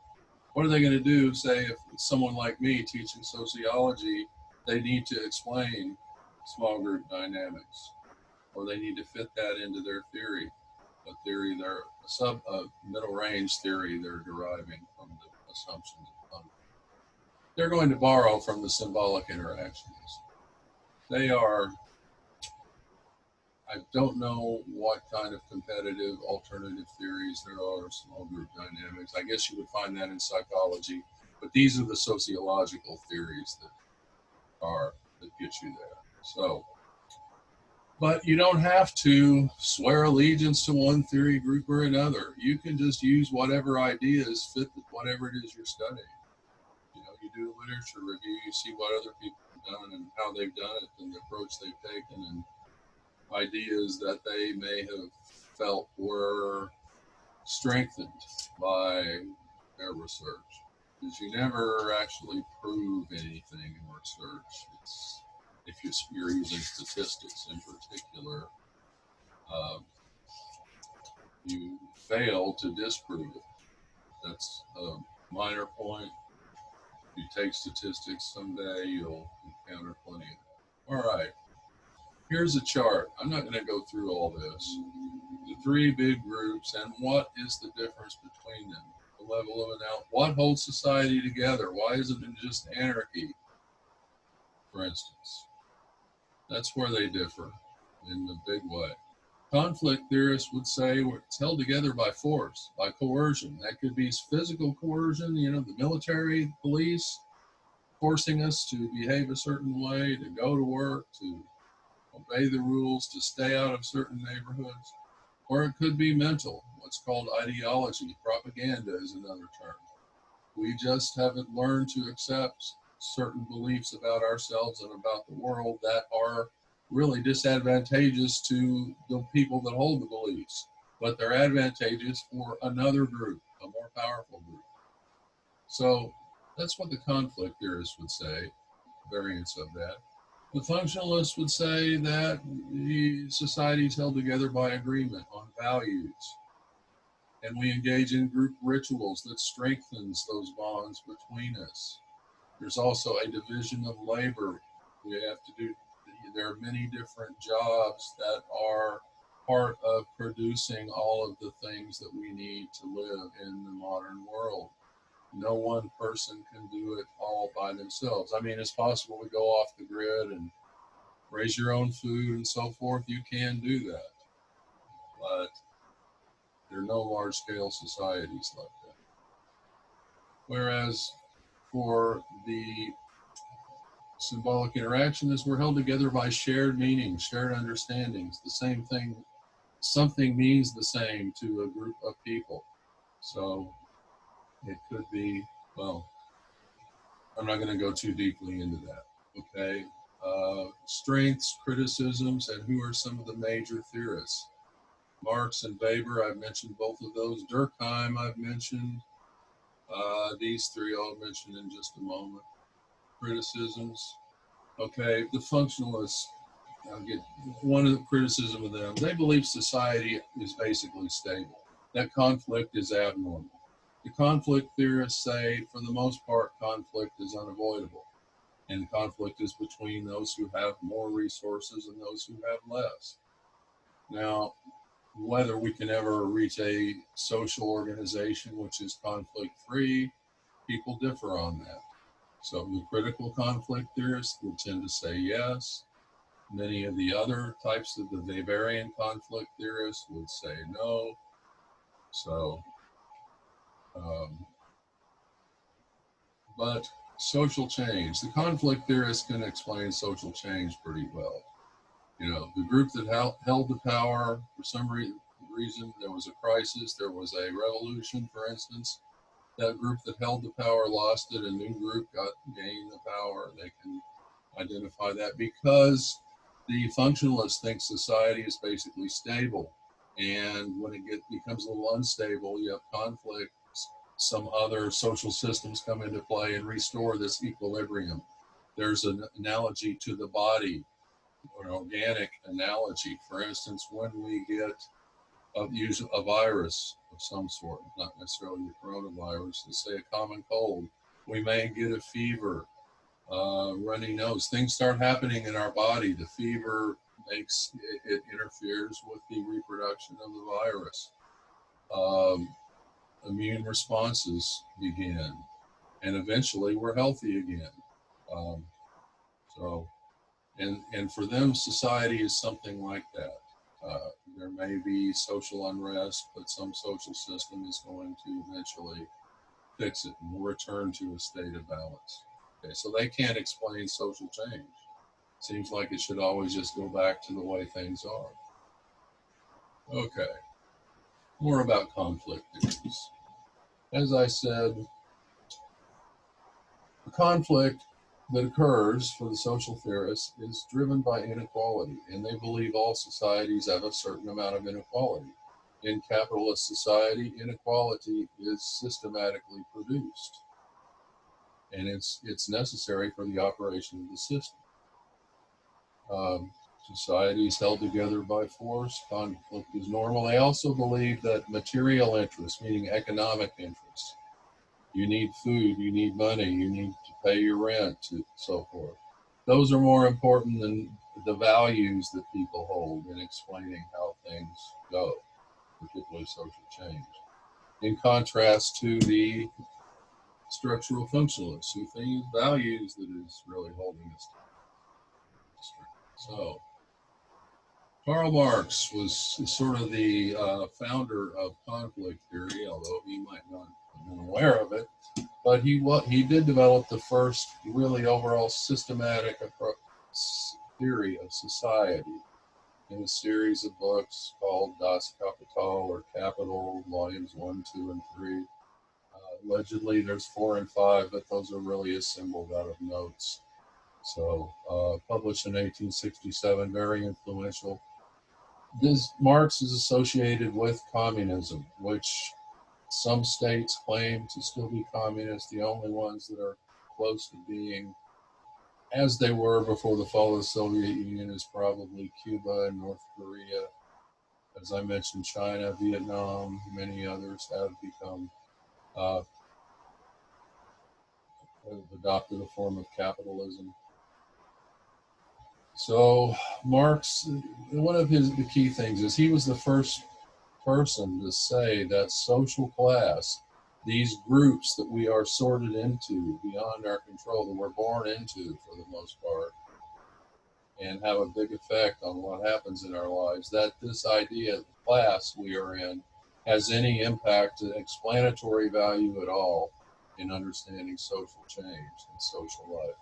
What are they going to do? Say, if someone like me teaching sociology, they need to explain small group dynamics, or they need to fit that into their theory, a theory, they're a middle range theory they're deriving from the assumptions of conflict. They're going to borrow from the symbolic interactions. They are, I don't know what kind of competitive alternative theories there are, small group dynamics. I guess you would find that in psychology, but these are the sociological theories that get you there. So, but you don't have to swear allegiance to one theory group or another. You can just use whatever ideas fit whatever it is you're studying. You do a literature review, you see what other people have done and how they've done it and the approach they've taken and ideas that they may have felt were strengthened by their research. Because you never actually prove anything in research. If you're using statistics in particular, uh, you fail to disprove it. That's a minor point. If you take statistics someday, you'll encounter plenty of that. All right, here's a chart. I'm not going to go through all this. The three big groups and what is the difference between them. The level of what holds society together? Why isn't it just anarchy, for instance? That's where they differ in a big way. Conflict theorists would say it's held together by force, by coercion. That could be physical coercion, the military, police, forcing us to behave a certain way, to go to work, to obey the rules, to stay out of certain neighborhoods. Or it could be mental, what's called ideology. Propaganda is another term. We just haven't learned to accept certain beliefs about ourselves and about the world that are really disadvantageous to the people that hold the beliefs, but they're advantageous for another group, a more powerful group. So that's what the conflict theorists would say, variants of that. The functionalists would say that the society is held together by agreement on values, and we engage in group rituals that strengthens those bonds between us. There's also a division of labor. We have to do, there are many different jobs that are part of producing all of the things that we need to live in the modern world. No one person can do it all by themselves. I mean, it's possible to go off the grid and raise your own food and so forth. You can do that, but there are no large scale societies like that. Whereas for the symbolic interactionists, we're held together by shared meanings, shared understandings. The same thing, something means the same to a group of people. So it could be, well, I'm not going to go too deeply into that. Okay. Strengths, criticisms, and who are some of the major theorists? Marx and Weber, I've mentioned both of those. Durkheim, I've mentioned. These three I'll mention in just a moment. Criticisms. Okay, the functionalists, I'll get one of the criticism of them. They believe society is basically stable, that conflict is abnormal. The conflict theorists say, for the most part, conflict is unavoidable, and conflict is between those who have more resources and those who have less. Now, whether we can ever reach a social organization which is conflict free, people differ on that. So the critical conflict theorists would tend to say yes. Many of the other types of the Weberian conflict theorists would say no. So, um, but social change, the conflict theorists can explain social change pretty well. You know, the group that held the power for some reason, there was a crisis, there was a revolution, for instance. That group that held the power lost it, a new group gained the power. They can identify that because the functionalists think society is basically stable. And when becomes a little unstable, you have conflict, some other social systems come into play and restore this equilibrium. There's an analogy to the body, an organic analogy. For instance, when we get use a virus of some sort, not necessarily the coronavirus, let's say a common cold, we may get a fever, runny nose. Things start happening in our body. The fever makes it interferes with the reproduction of the virus. Um, Immune responses begin, and eventually we're healthy again. Um, so, and for them, society is something like that. There may be social unrest, but some social system is going to eventually fix it and we'll return to a state of balance. Okay, so they can't explain social change. Seems like it should always just go back to the way things are. Okay, more about conflict theories. As I said, the conflict that occurs for the social theorists is driven by inequality, and they believe all societies have a certain amount of inequality. In capitalist society, inequality is systematically produced, and it's necessary for the operation of the system. Um, Society is held together by force. Conflict is normal. They also believe that material interests, meaning economic interests, you need food, you need money, you need to pay your rent, and so forth. Those are more important than the values that people hold in explaining how things go, particularly social change. In contrast to the structural functionalists who think values that is really holding us together. So, Karl Marx was sort of the founder of conflict theory, although he might not have been aware of it. But he did develop the first really overall systematic theory of society in a series of books called Das Kapital or Capital, volumes 1, 2, and 3. Allegedly, there's 4 and 5, but those are really assembled out of notes. So, published in 1867, very influential. This Marx is associated with communism, which some states claim to still be communist. The only ones that are close to being as they were before the fall of the Soviet Union is probably Cuba and North Korea. As I mentioned, China, Vietnam, many others have become uh, have adopted a form of capitalism. So Marx, one of the key things is he was the first person to say that social class, these groups that we are sorted into beyond our control, that we're born into for the most part, and have a big effect on what happens in our lives, that this idea of the class we are in has any impact, explanatory value at all in understanding social change and social life.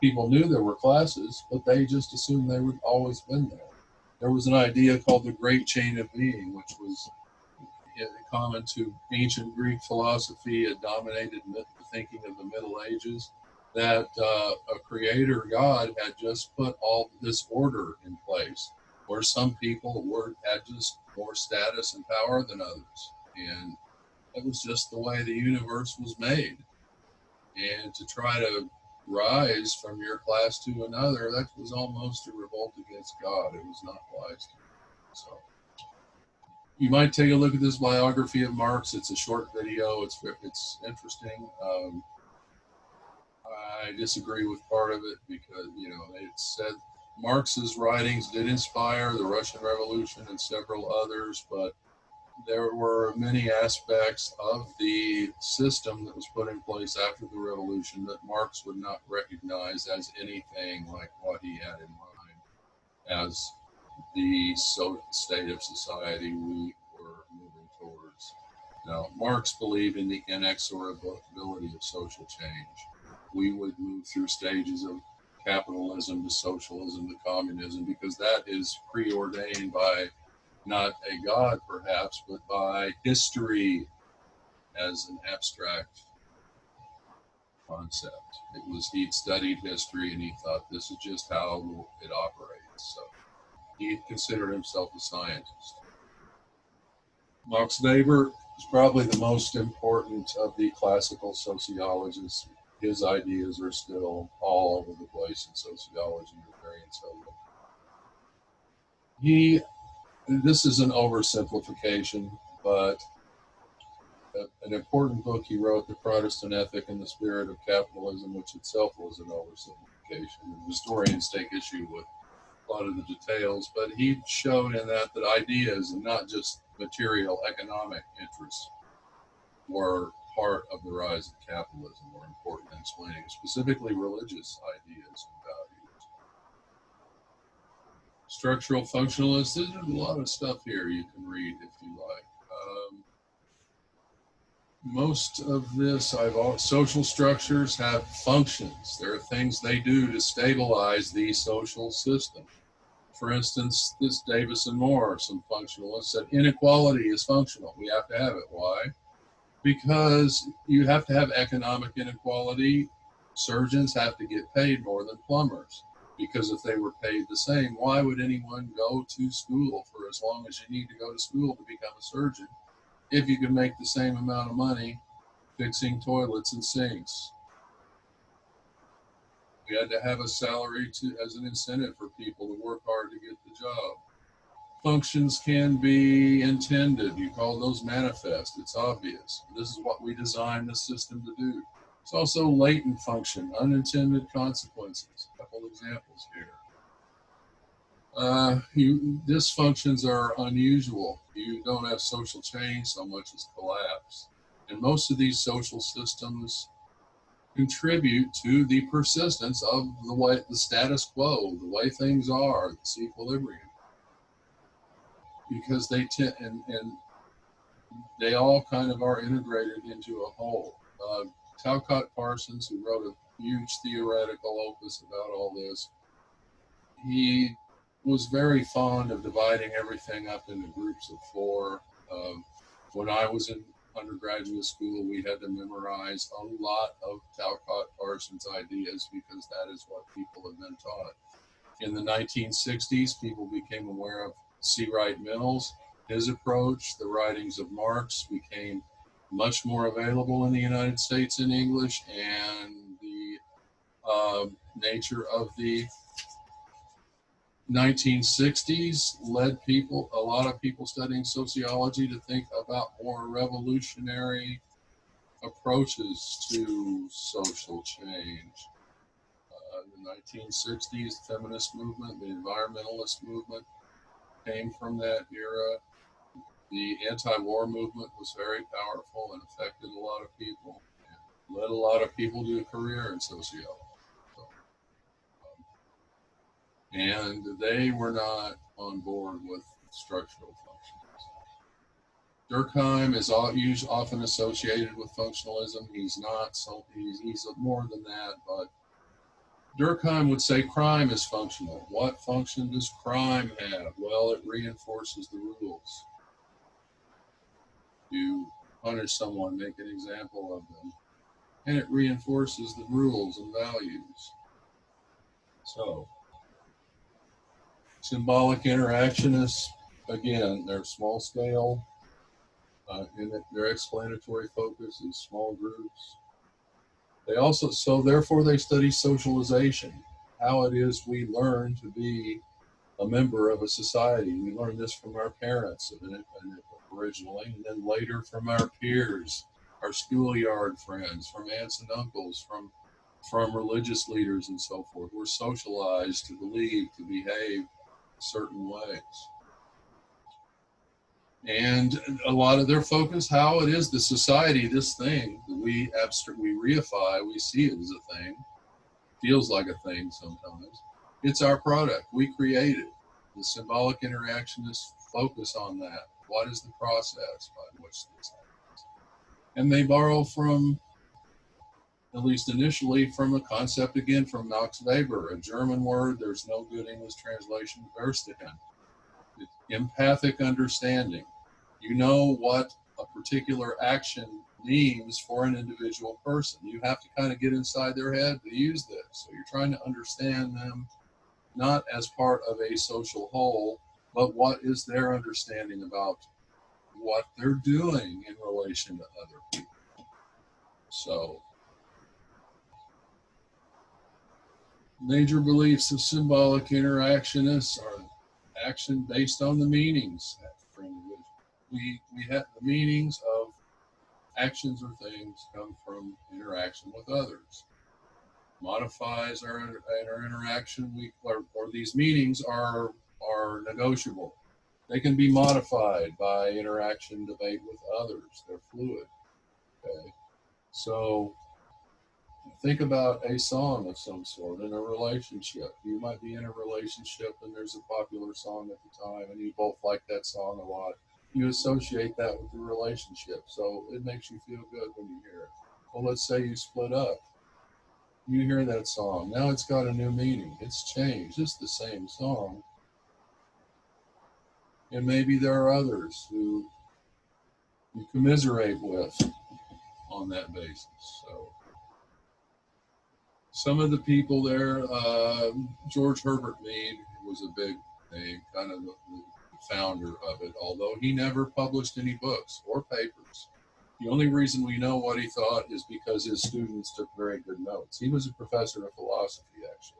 People knew there were classes, but they just assumed they would always been there. There was an idea called the Great Chain of Being, which was common to ancient Greek philosophy. It dominated the thinking of the Middle Ages. That a creator God had just put all this order in place, where some people had just more status and power than others, and it was just the way the universe was made. And to try to rise from your class to another, that was almost a revolt against God. It was not wise to do. So you might take a look at this biography of Marx. It's a short video. It's interesting. I disagree with part of it because, it said Marx's writings did inspire the Russian Revolution and several others, but there were many aspects of the system that was put in place after the revolution that Marx would not recognize as anything like what he had in mind as the state of society we were moving towards. Now, Marx believed in the inexorability of social change. We would move through stages of capitalism to socialism to communism because that is preordained by not a God perhaps, but by history as an abstract concept. He'd studied history and he thought this is just how it operates. So he considered himself a scientist. Max Weber is probably the most important of the classical sociologists. His ideas are still all over the place in sociology. They're very intelligent. This is an oversimplification, but an important book he wrote, The Protestant Ethic and the Spirit of Capitalism, which itself was an oversimplification. And historians take issue with a lot of the details, but he showed in that ideas and not just material economic interests were part of the rise of capitalism, were important in explaining specifically religious ideas and values. Structural functionalists, there's a lot of stuff here you can read if you like. Most of this, social structures have functions. There are things they do to stabilize the social system. For instance, this Davis and Moore, some functionalists, said inequality is functional. We have to have it. Why? Because you have to have economic inequality. Surgeons have to get paid more than plumbers. Because if they were paid the same, why would anyone go to school for as long as you need to go to school to become a surgeon if you can make the same amount of money fixing toilets and sinks? We had to have a salary as an incentive for people to work hard to get the job. Functions can be intended. You call those manifest. It's obvious. This is what we designed the system to do. It's also latent function, unintended consequences. A couple examples here. Dysfunctions are unusual. You don't have social change so much as collapse. And most of these social systems contribute to the persistence of the status quo, the way things are, this equilibrium. Because they and they all kind of are integrated into a whole. Talcott Parsons, who wrote a huge theoretical opus about all this, he was very fond of dividing everything up into groups of four. When I was in undergraduate school, we had to memorize a lot of Talcott Parsons' ideas because that is what people have been taught. In the 1960s, people became aware of C. Wright Mills. His approach, the writings of Marx, became much more available in the United States in English, and the nature of the 1960s led a lot of people studying sociology to think about more revolutionary approaches to social change. The 1960s feminist movement, the environmentalist movement came from that era. The anti-war movement was very powerful and affected a lot of people, and led a lot of people to a career in sociology. And they were not on board with structural functions. Durkheim is often associated with functionalism. He's not, so he's more than that, but Durkheim would say crime is functional. What function does crime have? Well, it reinforces the rules. You punish someone, make an example of them, and it reinforces the rules and values. So, symbolic interactionists, again, they're small scale, and their explanatory focus is small groups. They also, so therefore they study socialization, how it is we learn to be a member of a society. We learn this from our parents originally, and then later from our peers, our schoolyard friends, from aunts and uncles, from religious leaders and so forth. We're socialized to believe, to behave certain ways. And a lot of their focus, how it is the society, this thing that we reify, we see it as a thing, feels like a thing sometimes. It's our product. We create it. The symbolic interactionists focus on that. What is the process by which this happens? And they borrow from, at least initially, from a concept again from Max Weber, a German word. There's no good English translation. Verstehen. Empathic understanding. You know what a particular action means for an individual person. You have to kind of get inside their head to use this. So you're trying to understand them not as part of a social whole, but what is their understanding about what they're doing in relation to other people. So major beliefs of symbolic interactionists are action based on the meanings for individuals. We have the meanings of actions or things come from interaction with others. Modifies our interaction. Or these meanings are negotiable. They can be modified by interaction, debate with others. They're fluid. Okay, so think about a song of some sort in a relationship. You might be in a relationship and there's a popular song at the time and you both like that song a lot. You associate that with the relationship, so it makes you feel good when you hear it. Well, let's say you split up. You hear that song. Now it's got a new meaning. It's changed. It's the same song. And maybe there are others who you commiserate with on that basis. So some of the people there, George Herbert Mead was a big name, kind of the founder of it, although he never published any books or papers. The only reason we know what he thought is because his students took very good notes. He was a professor of philosophy, actually.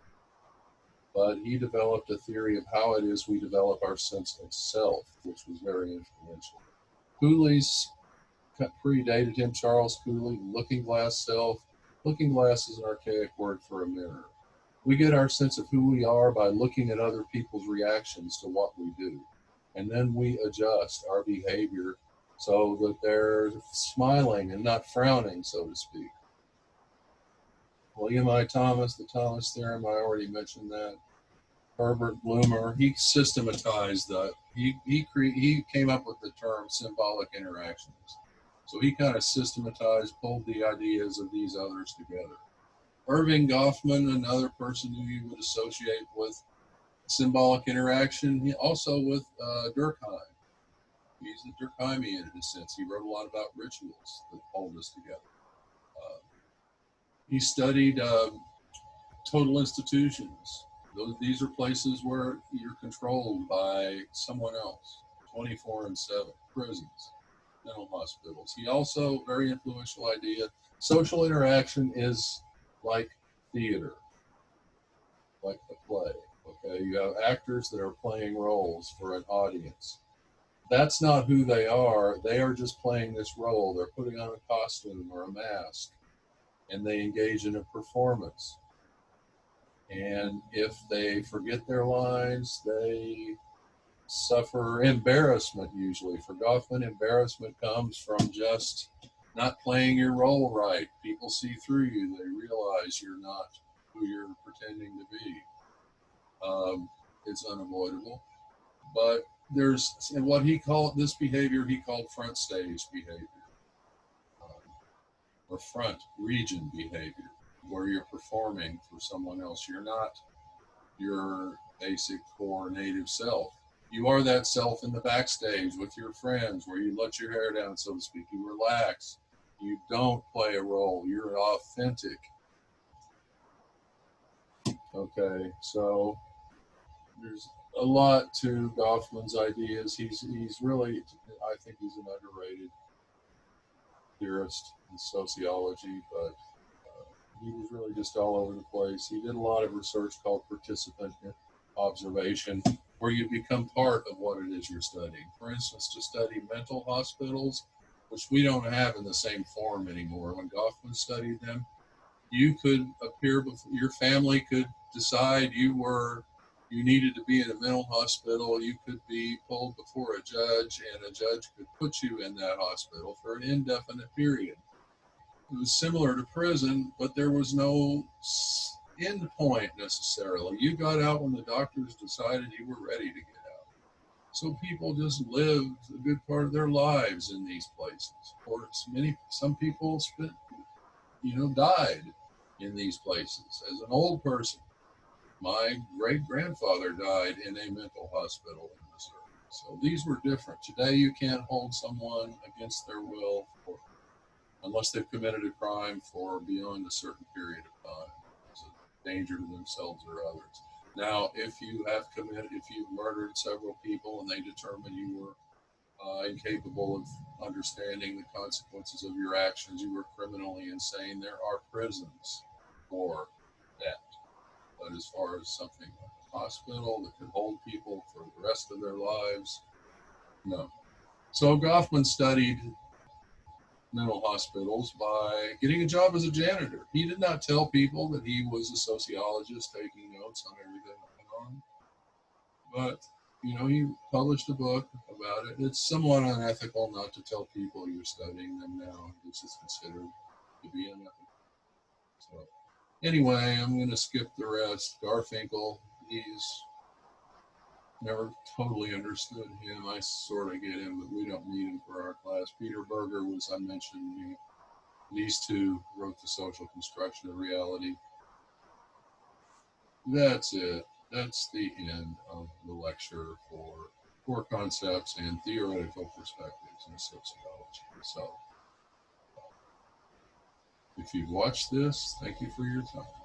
But he developed a theory of how it is we develop our sense of self, which was very influential. Cooley's predated him, Charles Cooley, looking glass self. Looking glass is an archaic word for a mirror. We get our sense of who we are by looking at other people's reactions to what we do. And then we adjust our behavior so that they're smiling and not frowning, so to speak. William I. Thomas, the Thomas theorem, I already mentioned that. Herbert Bloomer, he systematized he came up with the term symbolic interactions. So he kind of systematized, pulled the ideas of these others together. Irving Goffman, another person who you would associate with symbolic interaction, he also with Durkheim. He's a Durkheimian in a sense. He wrote a lot about rituals that hold us together. He studied total institutions. These are places where you're controlled by someone else, 24/7, prisons, mental hospitals. He also, very influential idea, social interaction is like theater, like a play. Okay, you have actors that are playing roles for an audience. That's not who they are. They are just playing this role. They're putting on a costume or a mask, and they engage in a performance. And if they forget their lines, they suffer embarrassment usually. For Goffman, embarrassment comes from just not playing your role right. People see through you. They realize you're not who you're pretending to be. It's unavoidable. But there's, and what he called this behavior, he called front stage behavior, or front region behavior, where you're performing for someone else. You're not your basic core native self. You are that self in the backstage with your friends, where you let your hair down, so to speak. You relax. You don't play a role. You're authentic. Okay, so there's a lot to Goffman's ideas. He's really, I think he's an underrated theorist in sociology, but he was really just all over the place. He did a lot of research called participant observation, where you become part of what it is you're studying. For instance, to study mental hospitals, which we don't have in the same form anymore. When Goffman studied them, you could appear before your family could decide you needed to be in a mental hospital. You could be pulled before a judge, and a judge could put you in that hospital for an indefinite period. It was similar to prison, but there was no end point necessarily. You got out when the doctors decided you were ready to get out. So people just lived a good part of their lives in these places. Or some people died in these places. As an old person, my great grandfather died in a mental hospital in Missouri. So these were different. Today, you can't hold someone against their will unless they've committed a crime for beyond a certain period of time. It's a danger to themselves or others. Now, if you've murdered several people and they determine you were incapable of understanding the consequences of your actions, you were criminally insane, there are prisons for that. But as far as something like a hospital that could hold people for the rest of their lives, no. So Goffman studied mental hospitals by getting a job as a janitor. He did not tell people that he was a sociologist taking notes on everything that went on. But, he published a book about it. It's somewhat unethical not to tell people you're studying them now. This is considered to be unethical. So, anyway, I'm going to skip the rest. Garfinkel, he's never totally understood him. I sort of get him, but we don't need him for our class. Peter Berger was, I mentioned, these two wrote The Social Construction of Reality. That's it. That's the end of the lecture for core concepts and theoretical perspectives in sociology. So, if you've watched this, thank you for your time.